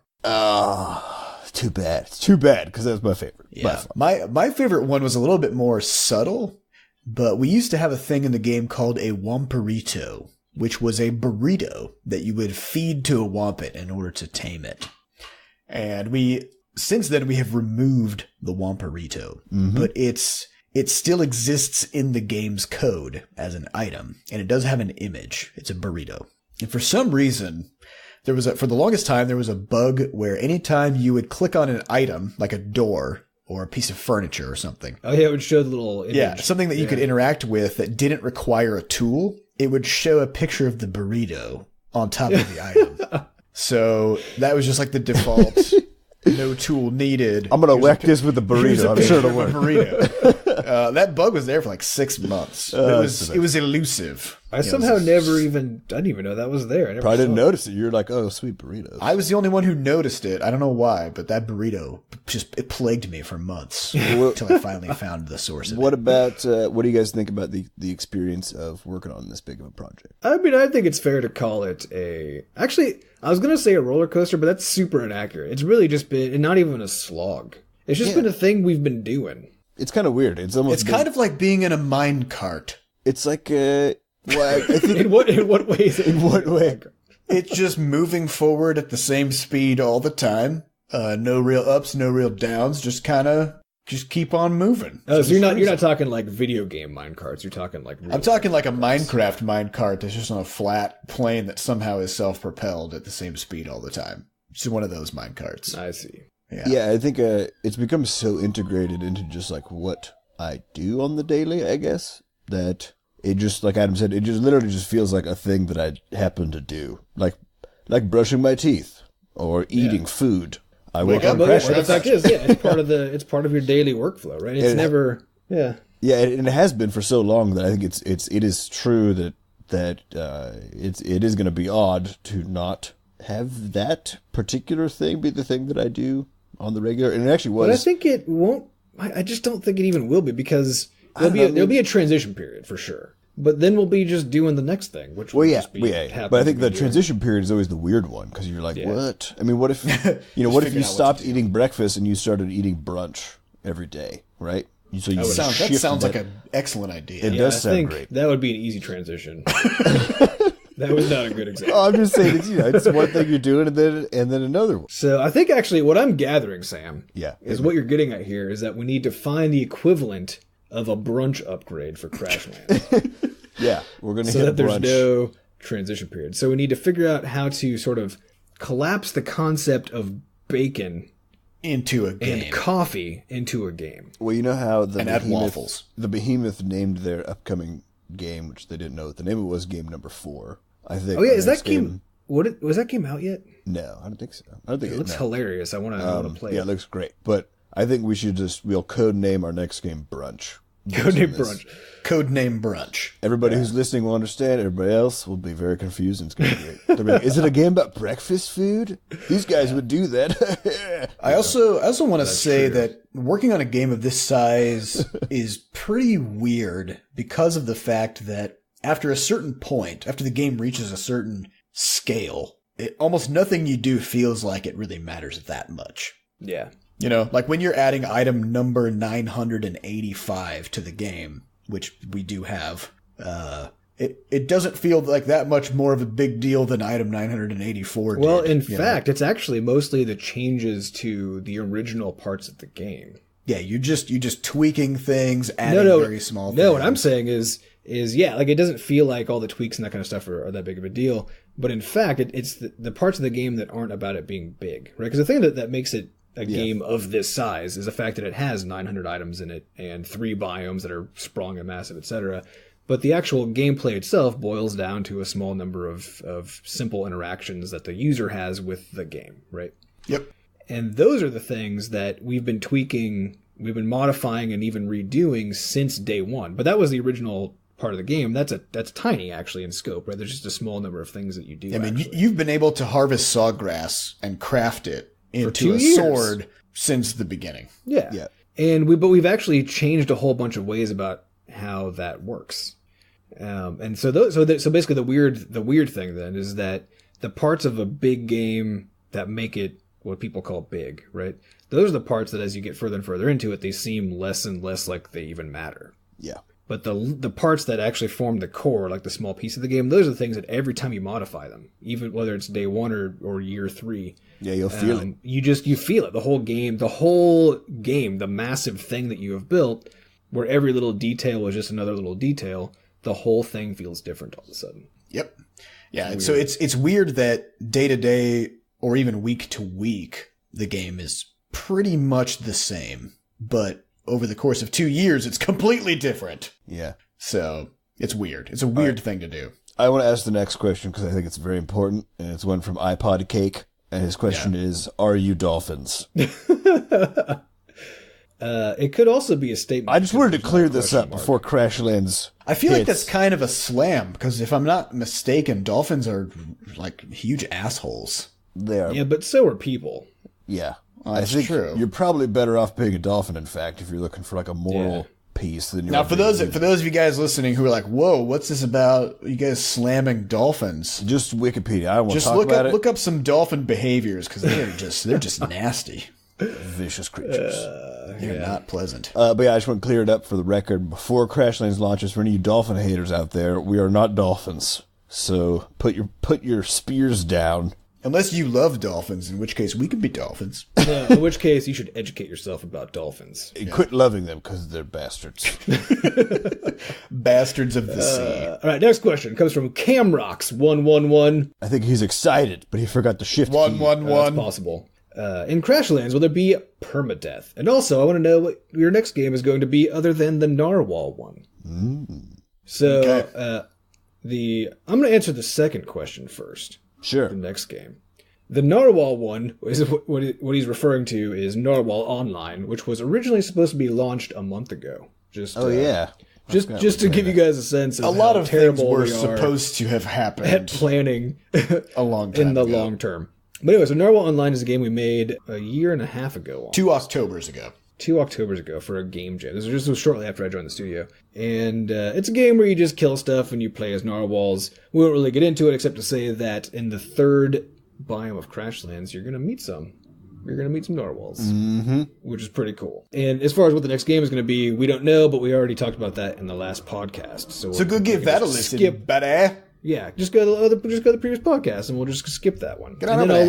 Too bad. It's too bad, because that's my favorite. by Yeah. far. My favorite one was a little bit more subtle, but we used to have a thing in the game called a Womperito, which was a burrito that you would feed to a Wompet in order to tame it. And since then we have removed the Womperito, but it still exists in the game's code as an item, and it does have an image. It's a burrito. And for some reason, for the longest time, there was a bug where anytime you would click on an item, like a door or a piece of furniture or something. Oh, yeah, it would show the little image. Yeah, something that you could interact with that didn't require a tool. It would show a picture of the burrito on top of the item. So that was just like the default, no tool needed. I'm going to whack this with the Here's burrito. a I'm picture sure it'll of a work. burrito. That bug was there for like 6 months. that's It was elusive. I somehow I didn't even know that was there. I never Probably didn't saw it. notice it. You're like, oh, sweet burritos. I was the only one who noticed it. I don't know why, but that burrito it plagued me for months until I finally found the source of What it. about, what do you guys think about the experience of working on this big of a project? I mean, I think it's fair to call it actually, I was going to say a roller coaster, but that's super inaccurate. It's really just been, not even a slog. It's just been a thing we've been doing. It's kind of weird. It's almost It's kind of like being in a mine cart. It's like, well, I think, In what way is it? in what way? It's just moving forward at the same speed all the time. No real ups, no real downs. Just keep on moving. Oh, so you're not talking like video game mine carts. You're talking like real I'm talking like a Minecraft mine cart that's just on a flat plane that somehow is self-propelled at the same speed all the time. It's one of those mine carts. I see. Yeah, I think it's become so integrated into just like what I do on the daily, I guess, that it just, like Adam said, it just literally just feels like a thing that I happen to do, like brushing my teeth or eating food. I wake up. But the fact is, it's part of your daily workflow, right? It's never, yeah. Yeah, and it has been for so long that I think it is true that it is going to be odd to not have that particular thing be the thing that I do on the regular. And it actually was. But I think it won't. I just don't think it even will be, because there'll be a transition period for sure. But then we'll be just doing the next thing, which will just be but I think the transition period is always the weird one, because you're like, what? I mean, what if what if you stopped eating breakfast and you started eating brunch every day, right? So you That sounds like an excellent idea. It does sound great. That would be an easy transition. That was not a good example. Oh, I'm just saying, it's one thing you're doing and then another one. So I think actually what I'm gathering, Sam, Yeah. is what you're getting at here is that we need to find the equivalent of a brunch upgrade for Crashland. Yeah, we're going to So hit that there's brunch. no transition period. So we need to figure out how to sort of collapse the concept of bacon Into a game. and coffee into a game. Well, you know how And add waffles. the Behemoth named their upcoming game, which they didn't know what the name of it was, game number 4. I think. Oh yeah, the is that next game? Was that game out yet? No, I don't think so. I don't think It looks hilarious. I want to play Yeah, it. it looks great. But I think we'll codename our next game Brunch. Codename Brunch. Codename Brunch. Everybody who's listening will understand. Everybody else will be very confused. And it's going to be great. They'll be like, is it a game about breakfast food? These guys would do that. I also want to say that working on a game of this size is pretty weird because of the fact that after a certain point, after the game reaches a certain scale, almost nothing you do feels like it really matters that much. Yeah. You know, like when you're adding item number 985 to the game, which we do have, it doesn't feel like that much more of a big deal than item 984 did. Well, in fact, it's actually mostly the changes to the original parts of the game. Yeah, you're just tweaking things, adding very small things. No, what I'm saying is yeah, like it doesn't feel like all the tweaks and that kind of stuff are that big of a deal. But in fact, it's the parts of the game that aren't about it being big, right? Because the thing that makes it a game of this size is the fact that it has 900 items in it and 3 biomes that are sprawling and massive, etc. But the actual gameplay itself boils down to a small number of simple interactions that the user has with the game, right? Yep. And those are the things that we've been tweaking, we've been modifying and even redoing since day one. But that was the original part of the game. That's tiny actually in scope, right? There's just a small number of things that you do. I mean, you've been able to harvest sawgrass and craft it into a sword since the beginning. Yeah. And we've actually changed a whole bunch of ways about how that works. And so basically the weird thing then is that the parts of a big game that make it what people call big, right? Those are the parts that as you get further and further into it, they seem less and less like they even matter. Yeah. But the parts that actually form the core, like the small piece of the game, those are the things that every time you modify them, even whether it's day 1 or year 3, yeah, you'll feel it. You feel it. The whole game, the massive thing that you have built, where every little detail was just another little detail, the whole thing feels different all of a sudden. Yep. Yeah. So it's weird that day to day or even week to week, the game is pretty much the same, but over the course of 2 years, it's completely different. Yeah. So it's weird. It's a weird thing to do. I want to ask the next question because I think it's very important, and it's one from iPod Cake. And his question is, are you dolphins? It could also be a statement. I just wanted to clear this up before Crashlands. I feel like that's kind of a slam, because if I'm not mistaken, dolphins are like huge assholes. They are. Yeah, but so are people. Yeah. That's I think true. You're probably better off being a dolphin, in fact, if you're looking for like a moral piece than you're. Now, for those of you guys listening who are like, "Whoa, what's this about? You guys slamming dolphins?" Just Wikipedia. I don't want to talk look about up, it. Look up some dolphin behaviors because they're just nasty, vicious creatures. They're not pleasant. But yeah, I just want to clear it up for the record before Crashlands launches. For any of you dolphin haters out there, we are not dolphins. So put your spears down. Unless you love dolphins, in which case we could be dolphins. No, in which case you should educate yourself about dolphins. And quit loving them because they're bastards. Bastards of the sea. All right, next question comes from Camrox111. I think he's excited, but he forgot the shift key. 111. That's possible. In Crashlands, will there be permadeath? And also, I want to know what your next game is going to be other than the Narwhal one. So, I'm going to answer the second question first. Sure. The next game. The Narwhal one, is what he's referring to is Narwhal Online, which was originally supposed to be launched a month ago. Just to give you guys a sense of a lot of things terrible were we are supposed to have happened at planning a long time in the ago. long term. But anyway, so Narwhal Online is a game we made a year and a half ago. 2 Octobers ago. 2 Octobers ago for a game jam. This was shortly after I joined the studio. And it's a game where you just kill stuff and you play as narwhals. We won't really get into it except to say that in the third biome of Crashlands, you're going to meet some. You're going to meet some narwhals, which is pretty cool. And as far as what the next game is going to be, we don't know, but we already talked about that in the last podcast. So go give that a listen, buddy. Yeah, just go to the previous podcast, and we'll just skip that one. Get on and over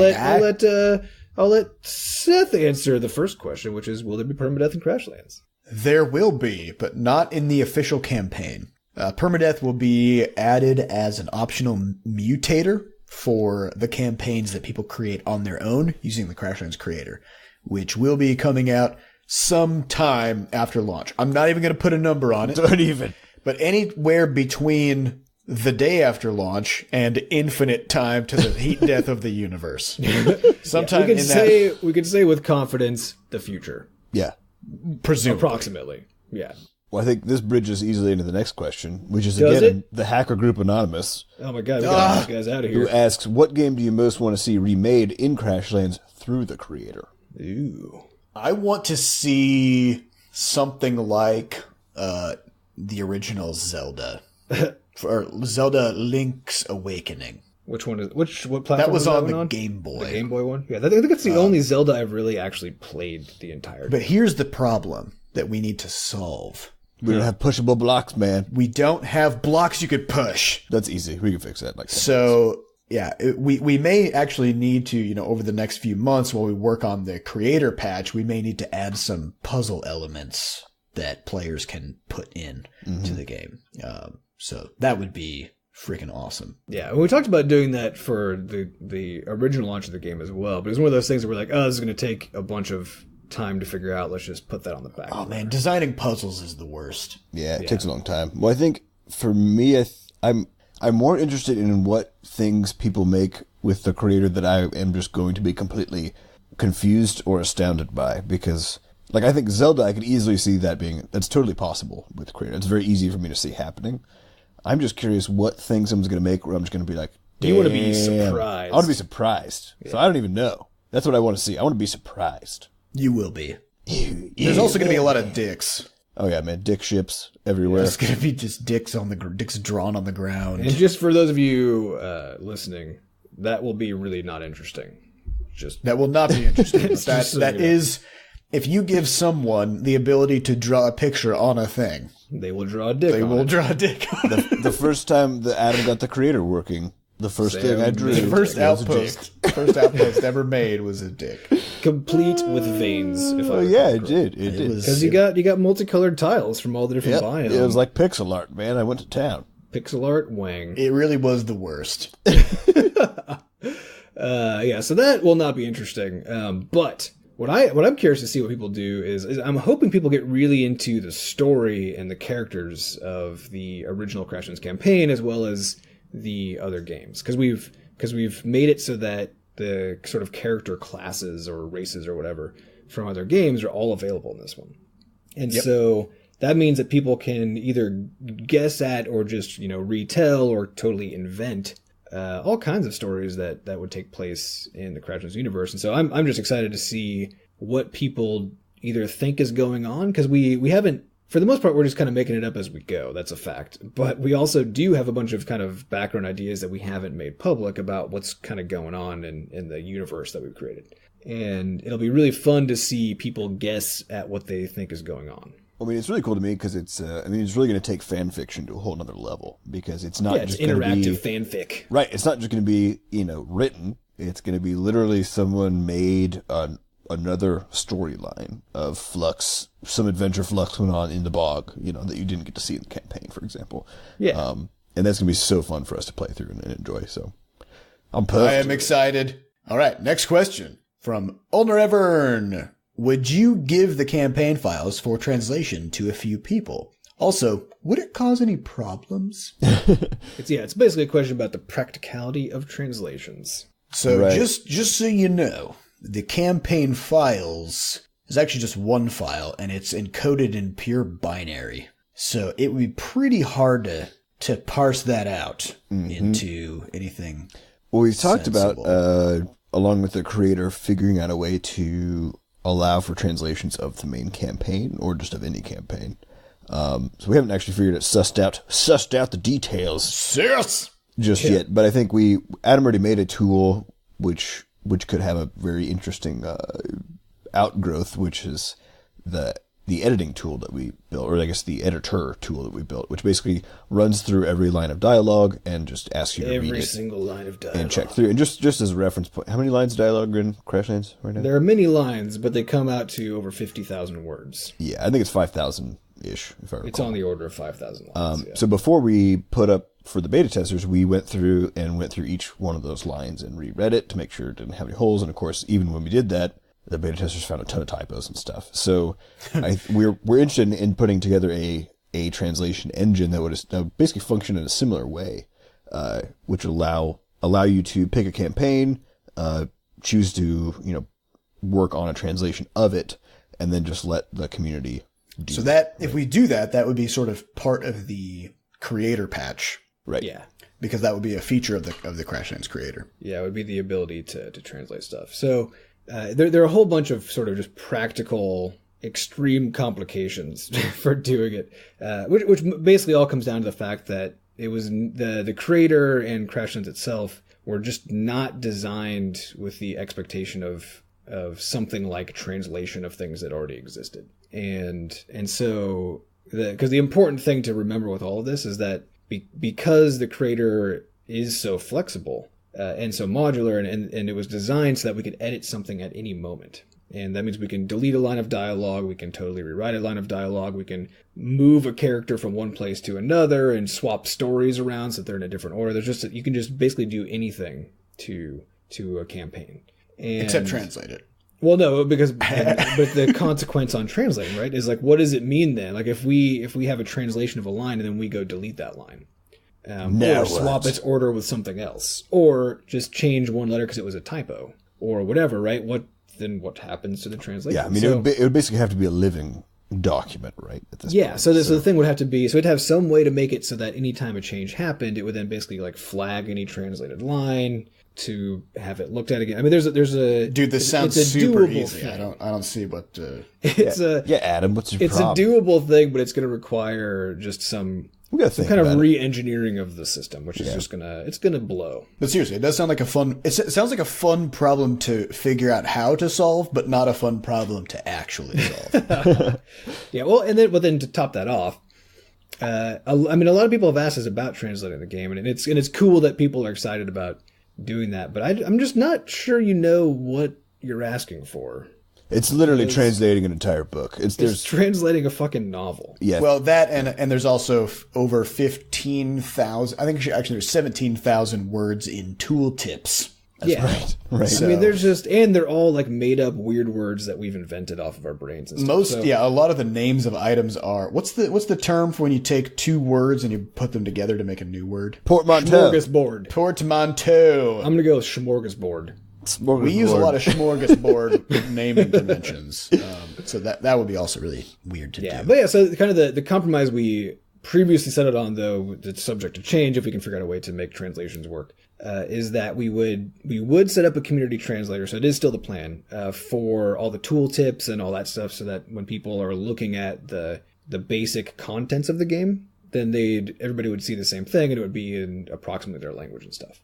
then I'll let Seth answer the first question, which is, will there be permadeath in Crashlands? There will be, but not in the official campaign. Permadeath will be added as an optional mutator for the campaigns that people create on their own using the Crashlands creator, which will be coming out sometime after launch. I'm not even going to put a number on it. Don't even. But anywhere between the day after launch and infinite time to the heat death of the universe. Sometime we can say with confidence the future. Yeah. presumably. approximately. Yeah. Well, I think this bridges easily into the next question, which is, Does again, it? the hacker group Anonymous, Oh my god, we got these guys out of who here. asks, what game do you most want to see remade in Crashlands through the creator? Ooh. I want to see something like the original Zelda, or Zelda Link's Awakening. What platform That was on one the Game Boy. The Game Boy one? Yeah, I think it's the only Zelda I've really actually played the entire But here's the problem that we need to solve. We don't have pushable blocks, man. We don't have blocks you could push. That's easy. We can fix that. Like So, yeah, we may actually need to, over the next few months while we work on the creator patch, we may need to add some puzzle elements that players can put in to the game. So that would be freaking awesome. Yeah, and we talked about doing that for the original launch of the game as well, but it's one of those things where we're like, oh, this is going to take a bunch of time to figure out. Let's just put that on the back. Oh, man, designing puzzles is the worst. Yeah, it takes a long time. Well, I think for me, I'm more interested in what things people make with the creator that I am just going to be completely confused or astounded by. Because, like, I think Zelda, I could easily see that's totally possible with the creator. It's very easy for me to see happening. I'm just curious what thing someone's going to make where I'm just going to be like, damn. You want to be surprised. I want to be surprised. Yeah. So I don't even know. That's what I want to see. I want to be surprised. You will be. There's also going to be a lot of dicks. Oh yeah, man, dick ships everywhere. There's going to be just dicks drawn on the ground. And just for those of you listening, that will be really not interesting. That will not be interesting. That you know. is, if you give someone the ability to draw a picture on a thing, they will draw a dick. They will draw a dick. The first time that Adam got the creator working, the first thing I drew, the first outpost ever made was a dick, complete with veins. It did. It did because you got multicolored tiles from all the different biomes. It was like pixel art, man. I went to town. Pixel art, wang. It really was the worst. So that will not be interesting. But what I'm curious to see what people do is I'm hoping people get really into the story and the characters of the original Crashlands campaign as well as the other games, because we've made it so that the sort of character classes or races or whatever from other games are all available in this one. And so that means that people can either guess at or just, retell or totally invent all kinds of stories that would take place in the Crashlands universe. And so I'm just excited to see what people either think is going on, because we haven't, for the most part, we're just kind of making it up as we go. That's a fact. But we also do have a bunch of kind of background ideas that we haven't made public about what's kind of going on in the universe that we've created. And it'll be really fun to see people guess at what they think is going on. I mean, it's really cool to me because it's really going to take fan fiction to a whole nother level, because it's not just interactive fanfic. Right. It's not just going to be, written. It's going to be literally someone made another storyline of Flux, some adventure Flux went on in the bog, that you didn't get to see in the campaign, for example. Yeah. And that's going to be so fun for us to play through and enjoy. So I'm pumped. I am excited. All right. Next question from Ulner Evern. Would you give the campaign files for translation to a few people? Also, would it cause any problems? It's basically a question about the practicality of translations. So right. just so you know, the campaign files is actually just one file, and it's encoded in pure binary. So it would be pretty hard to parse that out into anything. Well, we've talked sensible. about, along with the creator, figuring out a way to allow for translations of the main campaign or just of any campaign. So we haven't actually sussed out the details just yet. But I think Adam already made a tool which could have a very interesting outgrowth, which is the editing tool that we built, or I guess the editor tool that we built, which basically runs through every line of dialogue and just asks you to read it. Every single line of dialogue. And check through. And just as a reference point, how many lines of dialogue are in Crashlands right now? There are many lines, but they come out to over 50,000 words. Yeah, I think it's 5,000-ish, if I recall. It's on the order of 5,000 lines. So before we put up for the beta testers, we went through each one of those lines and reread it to make sure it didn't have any holes. And of course, even when we did that, the beta testers found a ton of typos and stuff. So we're interested in putting together a translation engine that would basically function in a similar way, which would allow you to pick a campaign, choose to work on a translation of it, and then just let the community do So that, if we do that, that would be sort of part of the creator patch, Right. Yeah. because that would be a feature of the Crashlands creator. Yeah, it would be the ability to translate stuff. So there are a whole bunch of sort of just practical, extreme complications for doing it, which basically all comes down to the fact that it was the creator and Crashlands itself were just not designed with the expectation of something like translation of things that already existed. And so, because the important thing to remember with all of this is that because the creator is so flexible and so modular, and it was designed so that we could edit something at any moment. And that means we can delete a line of dialogue, we can totally rewrite a line of dialogue, we can move a character from one place to another and swap stories around so that they're in a different order. You can just basically do anything to a campaign. Except translate it. Well, no, but the consequence on translating, right, is like, what does it mean then? Like, if we have a translation of a line and then we go delete that line, or swap its order with something else, or just change one letter because it was a typo, or whatever, right? What happens to the translation? Yeah, I mean, it would basically have to be a living document, right? At this point. So the thing would have to be, so it'd have some way to make it so that anytime a change happened, it would then basically like flag any translated line to have it looked at again. I mean, there's a Dude, this sounds super easy. Thing. I don't see what. Adam, what's your It's problem? a doable thing, but it's going to require just some kind of re-engineering of the system, which is just gonna blow. But seriously, it does sound like a fun. It sounds like a fun problem to figure out how to solve, but not a fun problem to actually solve. Yeah, well, then to top that off, I mean, a lot of people have asked us about translating the game, and it's cool that people are excited about doing that, but I'm just not sure you know what you're asking for. It's literally translating an entire book. It's translating a fucking novel. Yeah. Well, that and there's also over 15,000. I think actually there's 17,000 words in tooltips. Right. So, I mean, they're all like made up weird words that we've invented off of our brains and stuff. A lot of the names of items are what's the term for when you take two words and you put them together to make a new word? Portmanteau. Smorgasbord. Portmanteau. I'm gonna go with smorgasbord. We use a lot of smorgasbord naming conventions, so that would be also really weird to do. But yeah, so kind of the compromise we previously settled on, though it's subject to change if we can figure out a way to make translations work, is that we would set up a community translator. So it is still the plan for all the tooltips and all that stuff, so that when people are looking at the basic contents of the game, then everybody would see the same thing, and it would be in approximately their language and stuff.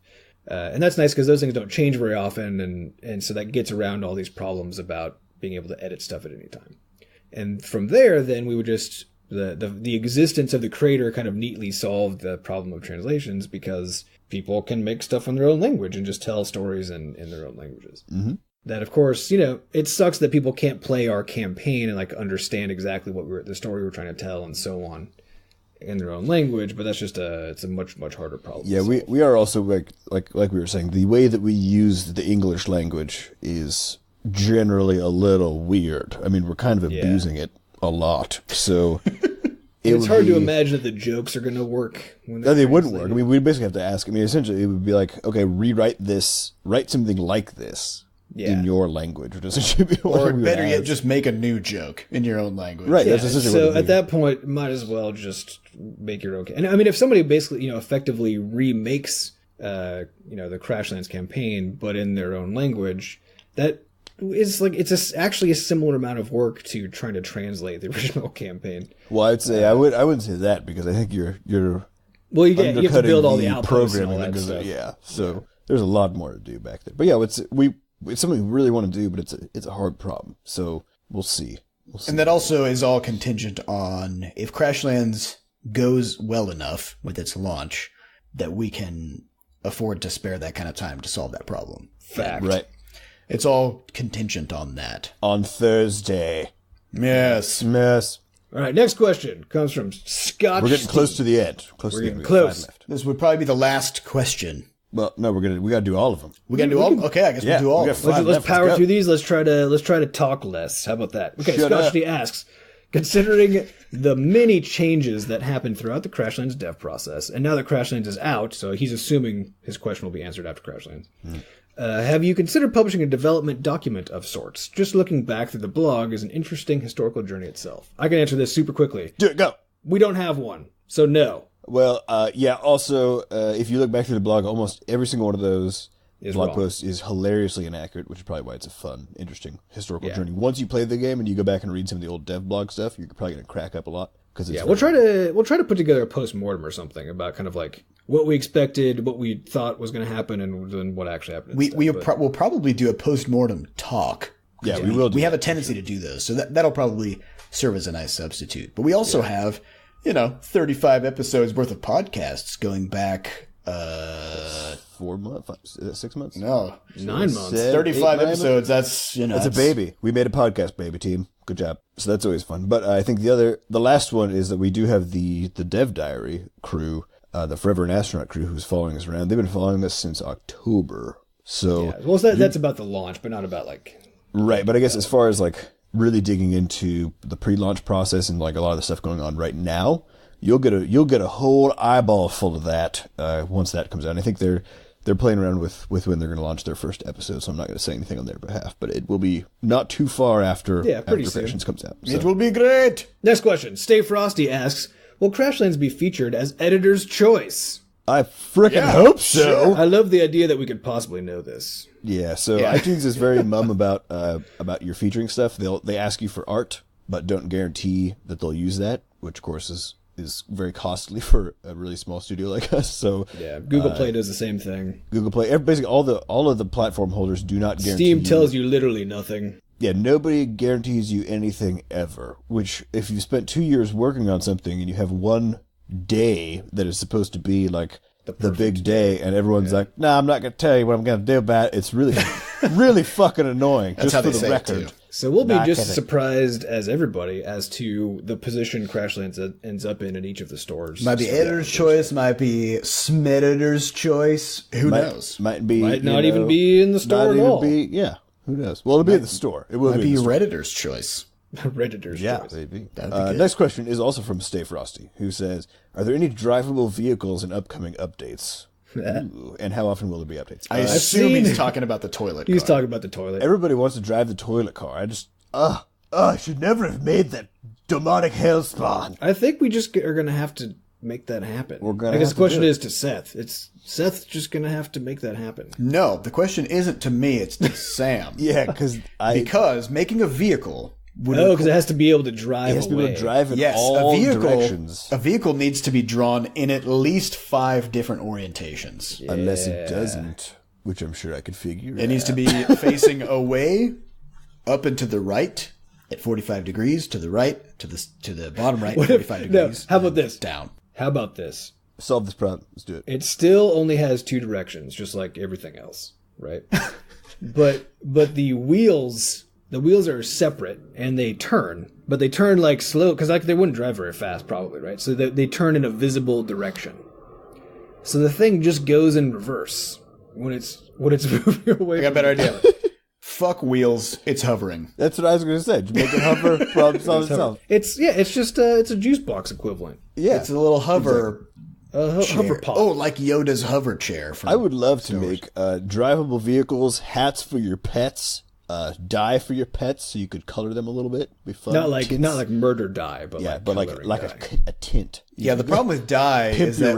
And that's nice because those things don't change very often, and so that gets around all these problems about being able to edit stuff at any time. And from there, then we would just the existence of the creator kind of neatly solved the problem of translations, because people can make stuff in their own language and just tell stories in their own languages. Mm-hmm. That, of course, it sucks that people can't play our campaign and like understand exactly what the story we're trying to tell and so on in their own language, but that's just it's a much harder problem. Yeah, we are also like we were saying, the way that we use the English language is generally a little weird. I mean, we're kind of abusing it a lot, so it's hard to imagine that the jokes are going to work. No, they wouldn't work. I mean, we basically have to ask. I mean, essentially, it would be like, okay, rewrite this, write something like this. Yeah. In your language, which essentially be what or better yet, just make a new joke in your own language. Right. Yeah, that's essentially what at that point, might as well just make your own. And I mean, if somebody basically, effectively remakes, the Crashlands campaign, but in their own language, that is like actually a similar amount of work to trying to translate the original campaign. Well, I'd say I wouldn't say that, because I think you're well, you have to build all the outputs and all programming that stuff. Yeah. So there's a lot more to do back there. But yeah, it's something we really want to do, but it's a hard problem. So we'll see. And that also is all contingent on if Crashlands goes well enough with its launch that we can afford to spare that kind of time to solve that problem. Fact. Right. It's all contingent on that. On Thursday. Yes. All right, next question comes from Scott. We're getting close to the end. We're getting close. 5 left. This would probably be the last question. Well, no, we got to do all of them. We got to do all? Okay, I guess we'll do all of them. Let's power through these. Let's try to talk less. How about that? Okay, Scott asks, considering the many changes that happened throughout the Crashlands dev process, and now that Crashlands is out, so he's assuming his question will be answered after Crashlands. Have you considered publishing a development document of sorts? Just looking back through the blog is an interesting historical journey itself. I can answer this super quickly. Do it, go. We don't have one, so no. Well, yeah, also, if you look back through the blog, almost every single one of those blog posts is hilariously inaccurate, which is probably why it's a fun, interesting historical journey. Once you play the game and you go back and read some of the old dev blog stuff, you're probably going to crack up a lot. We'll try to put together a post-mortem or something about kind of like what we expected, what we thought was going to happen, and then what actually happened. We'll probably do a post-mortem talk. Yeah, we will. We have a tendency to do those, so that'll probably serve as a nice substitute. But we also have, 35 episodes worth of podcasts going back. 4 months, 6 months? No, 9 months. 35 episodes. That's That's a baby. We made a podcast, baby team. Good job. So that's always fun. But I think the last one is that we do have the Dev Diary crew, the Forever an Astronaut crew, who's following us around. They've been following us since October. So that's about the launch, but not about right. But I guess as far as really digging into the pre-launch process and a lot of the stuff going on right now, you'll get a whole eyeball full of that once that comes out. And I think they're playing around with when they're going to launch their first episode, so I'm not going to say anything on their behalf, but it will be not too far after Crashlands comes out. So. It will be great. Next question. Stay Frosty asks, will Crashlands be featured as editor's choice? I frickin' hope so. Sure. I love the idea that we could possibly know this. Yeah, so iTunes is very mum about your featuring stuff. They ask you for art, but don't guarantee that they'll use that, which of course is very costly for a really small studio like us. So Google Play does the same thing. Google Play, basically all of the platform holders do not guarantee. Steam tells you literally nothing. Yeah, nobody guarantees you anything ever. Which, if you spent 2 years working on something and you have one day that is supposed to be the big day, and everyone's like, "Nah, I'm not gonna tell you what I'm gonna do about it." It's really, really fucking annoying. That's just how for they the say record. it too. So we'll be just as surprised as everybody as to the position Crashlands ends up in each of the stores. Might be editor's choice, might be Smeditor's choice. Who knows? Might not even be in the store at all. Who knows? Well, it'll be at the store. It will might be be Redditor's choice. Redditor's choice. Maybe. Next question is also from Stay Frosty, who says, "Are there any drivable vehicles in upcoming updates? Ooh, and how often will there be updates?" I assume he's talking about the toilet car. He's talking about the toilet. Everybody wants to drive the toilet car. I just, I should never have made that demonic hellspawn. I think we just are going to have to make that happen. I guess the question is to Seth. Seth's just going to have to make that happen. No, the question isn't to me, it's to Sam. Yeah, because making a vehicle... because it has to be able to drive it has to be able to drive in all directions. A vehicle needs to be drawn in at least 5 different orientations. Yeah. Unless it doesn't, which I'm sure I could figure out. It needs to be facing away, up and to the right, at 45 degrees, to the right, to the bottom right, 45 degrees. How about this? Down. How about this? Solve this problem. Let's do it. It still only has 2 directions, just like everything else, right? but the wheels are separate and they turn, but they turn slow because they wouldn't drive very fast, probably, right? So they turn in a visible direction. So the thing just goes in reverse when it's moving away. I got a better idea. Fuck wheels, it's hovering. That's what I was going to say. Just make it hover, problem solve itself. It's just it's a juice box equivalent. Yeah, it's a little hover. Hover pod. Oh, like Yoda's hover chair. I would love to make drivable vehicles, hats for your pets, dye for your pets, so you could color them a little bit. Be fun. Not like murder dye, but like a tint. Yeah, the problem with dye is that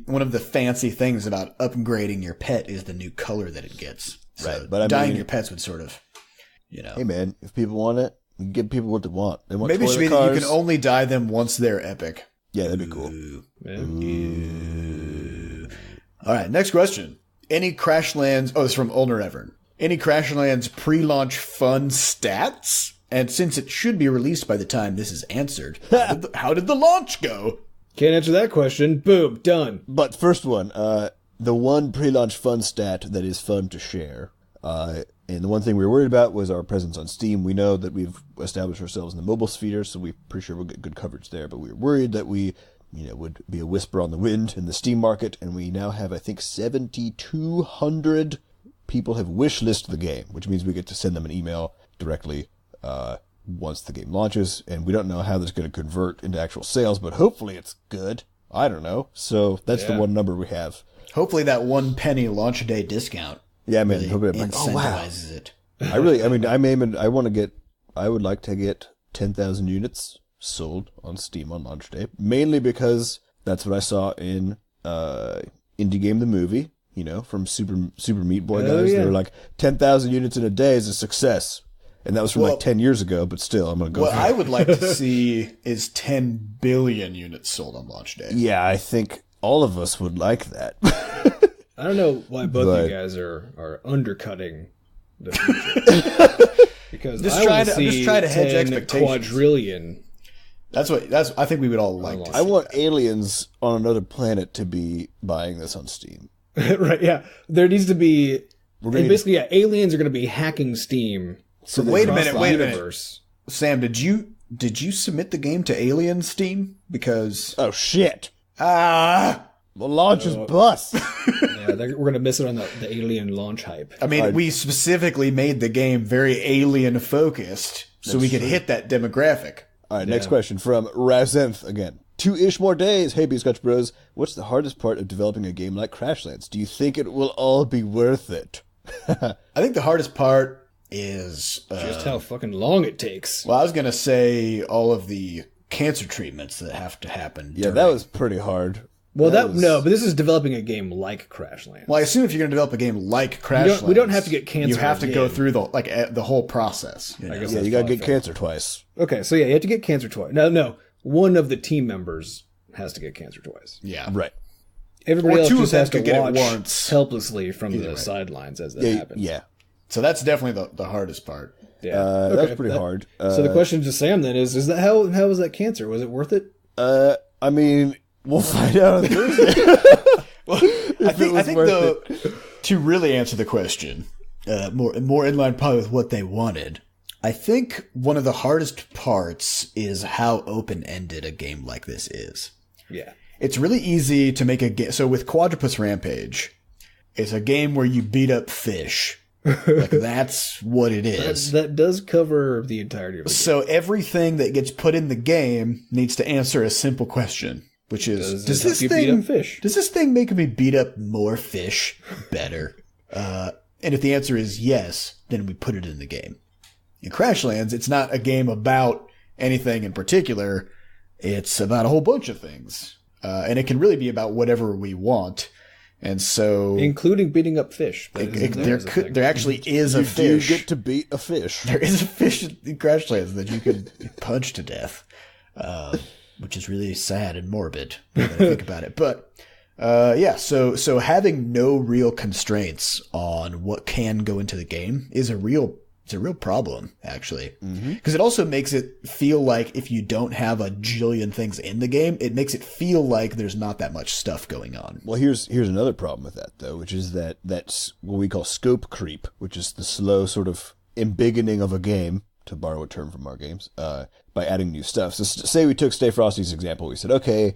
one of the fancy things about upgrading your pet is the new color that it gets. So right, but dyeing your pets would sort of, Hey man, if people want it, give people what they want. They want maybe it should be cars. that you can only dye them once they're epic. Yeah, that'd be cool. Ooh. All right, next question. Any Crashlands... Oh, this is from Ulner Evern. Any Crashlands pre-launch fun stats? And since it should be released by the time this is answered, how did the launch go? Can't answer that question. Boom, done. But first one, the one pre-launch fun stat that is fun to share. And the one thing we were worried about was our presence on Steam. We know that we've established ourselves in the mobile sphere, so we're pretty sure we'll get good coverage there. But we were worried that we, would be a whisper on the wind in the Steam market. And we now have, I think, 7,200 people have wishlisted the game, which means we get to send them an email directly once the game launches. And we don't know how that's going to convert into actual sales, but hopefully it's good. I don't know. So that's the one number we have. Hopefully that 1 penny launch day discount Yeah, man. really He'll be like, oh, wow. incentivizes it. I mean, I would like to get 10,000 units sold on Steam on launch day, mainly because that's what I saw in Indie Game the Movie, from Super Meat Boy guys. Yeah. They were like, 10,000 units in a day is a success. And that was from like 10 years ago, but still, I'm going to go What for I it. would like to see is 10 billion units sold on launch day. Yeah, I think all of us would like that. I don't know why both you guys are undercutting the future. Because I'm just trying to hedge expectations. Quadrillion. I think we would all like to see. I want aliens on another planet to be buying this on Steam. Right, yeah. There needs to be... Basically, aliens are going to be hacking Steam. So wait a minute. Sam, did you submit the game to Alien Steam? Because oh shit! the launch is bust. Yeah, we're gonna miss it on the Alien launch hype. I mean, we specifically made the game very alien focused, so we could hit that demographic. All right, next question from Razenth again. 2-ish more days. Hey, Butterscotch Bros. What's the hardest part of developing a game like Crashlands? Do you think it will all be worth it? I think the hardest part is just how fucking long it takes. Well, I was gonna say all of the cancer treatments that have to happen. Yeah, that was pretty hard. Well, but this is developing a game like Crashlands. Well, I assume if you're going to develop a game like Crashlands, we don't have to get cancer. You have to go through the whole process. I guess you got to get cancer twice. Okay, so yeah, you have to get cancer twice. No, one of the team members has to get cancer twice. Yeah, right. Everybody else just has to get watch it once helplessly from the sidelines as that happens. Yeah. So that's definitely the hardest part. Yeah, that's pretty hard. So the question to Sam then is that how was that cancer? Was it worth it? I mean, we'll find out on Thursday. I think to really answer the question, more in line probably with what they wanted. I think one of the hardest parts is how open-ended a game like this is. Yeah. It's really easy to make a game. So with Quadrupus Rampage, it's a game where you beat up fish. Like that's what it is. That does cover the entirety of the game. So everything that gets put in the game needs to answer a simple question, which is, does this thing make me beat up more fish better? And if the answer is yes, then we put it in the game. In Crashlands, it's not a game about anything in particular. It's about a whole bunch of things. And it can really be about whatever we want. And so... including beating up fish. There actually is a fish. You get to beat a fish. There is a fish in Crashlands that you can punch to death. Which is really sad and morbid when I think about it. But, so having no real constraints on what can go into the game is a real problem, actually. Because it also makes it feel like if you don't have a jillion things in the game, it makes it feel like there's not that much stuff going on. Well, here's another problem with that, though, which is that's what we call scope creep, which is the slow sort of embiggening of a game, to borrow a term from our games, by adding new stuff. So say we took Stay Frosty's example. We said, okay,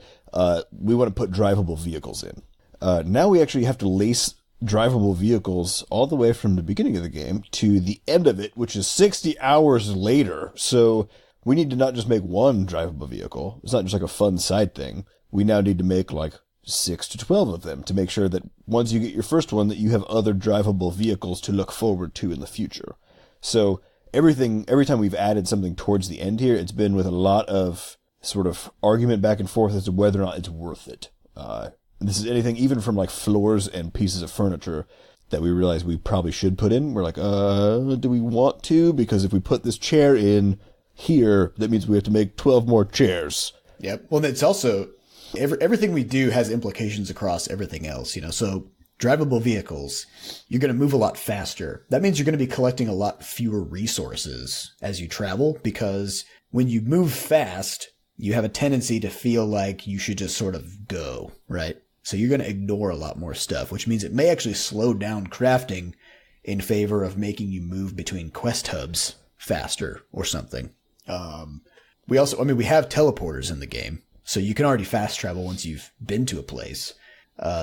we want to put drivable vehicles in. Now we actually have to lace drivable vehicles all the way from the beginning of the game to the end of it, which is 60 hours later. So we need to not just make one drivable vehicle. It's not just like a fun side thing. We now need to make like 6 to 12 of them to make sure that once you get your first one, that you have other drivable vehicles to look forward to in the future. So every time we've added something towards the end here, it's been with a lot of sort of argument back and forth as to whether or not it's worth it. This is anything even from like floors and pieces of furniture that we realize we probably should put in. We're like, do we want to? Because if we put this chair in here, that means we have to make 12 more chairs. Yep. Well, it's also everything we do has implications across everything else, So drivable vehicles, you're going to move a lot faster. That means you're going to be collecting a lot fewer resources as you travel, because when you move fast, you have a tendency to feel like you should just sort of go, right? So you're going to ignore a lot more stuff, which means it may actually slow down crafting in favor of making you move between quest hubs faster or something. We have teleporters in the game, so you can already fast travel once you've been to a place.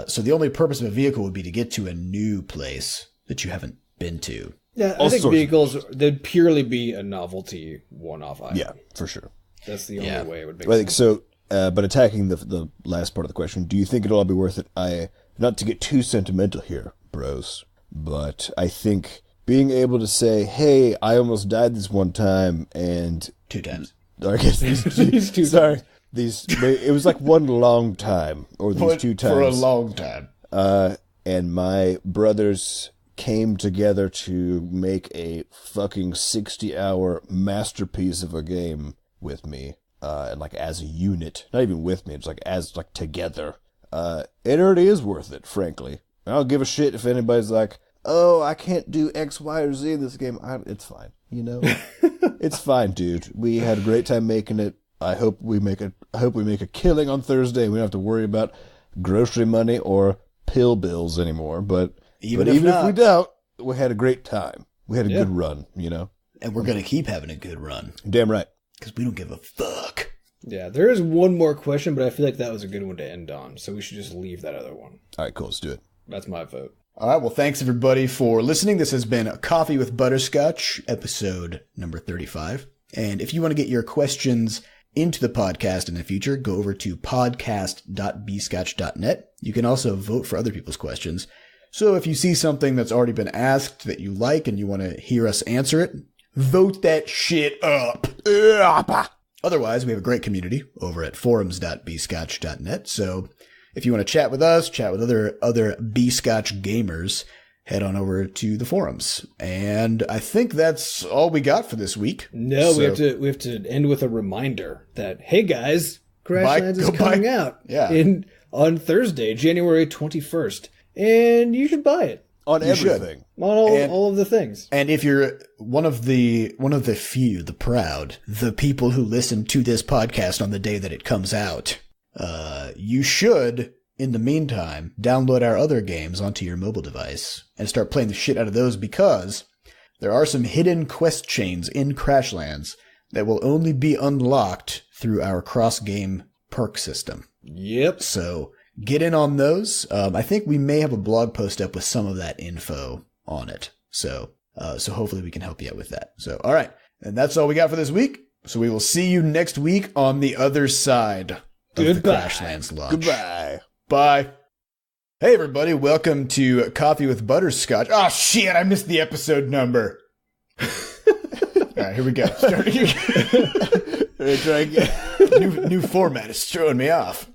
So the only purpose of a vehicle would be to get to a new place that you haven't been to. Yeah, I think vehicles, they'd purely be a novelty one-off item. Yeah, for sure. That's the only way it would make sense. I think so. But attacking the last part of the question, do you think it'll all be worth it? Not to get too sentimental here, bros, But I think being able to say, hey, I almost died this one time, and 2 times. I guess these two. Sorry, it was like one long time, or these 2 times For a long time. And my brothers came together to make a fucking 60-hour masterpiece of a game with me, and like as a unit, not even with me, it's like as like together. It already is worth it, frankly. I don't give a shit if anybody's like, oh, I can't do X, Y, or Z in this game. It's fine, you know. It's fine, dude. We had a great time making it. I hope we make a killing on Thursday. We don't have to worry about grocery money or pill bills anymore. But even if we don't, we had a great time. We had a good run, you know. And we're gonna keep having a good run. Damn right. Because we don't give a fuck. Yeah, there is one more question, but I feel like that was a good one to end on, so we should just leave that other one. All right, cool. Let's do it. That's my vote. All right, well, thanks everybody for listening. This has been Coffee with Butterscotch, episode number 35. And if you want to get your questions into the podcast in the future, go over to podcast.bscotch.net. You can also vote for other people's questions. So if you see something that's already been asked that you like and you want to hear us answer it, vote that shit up. Otherwise, we have a great community over at forums.bscotch.net. So if you want to chat with us, chat with other Bscotch gamers, head on over to the forums. And I think that's all we got for this week. No, we have to end with a reminder that, hey guys, Crashlands is coming out on Thursday, January 21st. And you should buy it. On everything. On all of the things. And if you're one of the few, the proud, the people who listen to this podcast on the day that it comes out, you should, in the meantime, download our other games onto your mobile device and start playing the shit out of those, because there are some hidden quest chains in Crashlands that will only be unlocked through our cross-game perk system. Yep. So get in on those. I think we may have a blog post up with some of that info on it. So hopefully we can help you out with that. So, all right. And that's all we got for this week. So we will see you next week on the other side of the Crashlands launch. Goodbye. Bye. Hey, everybody. Welcome to Coffee with Butterscotch. Oh, shit. I missed the episode number. All right, here we go. Starting again. New format is throwing me off.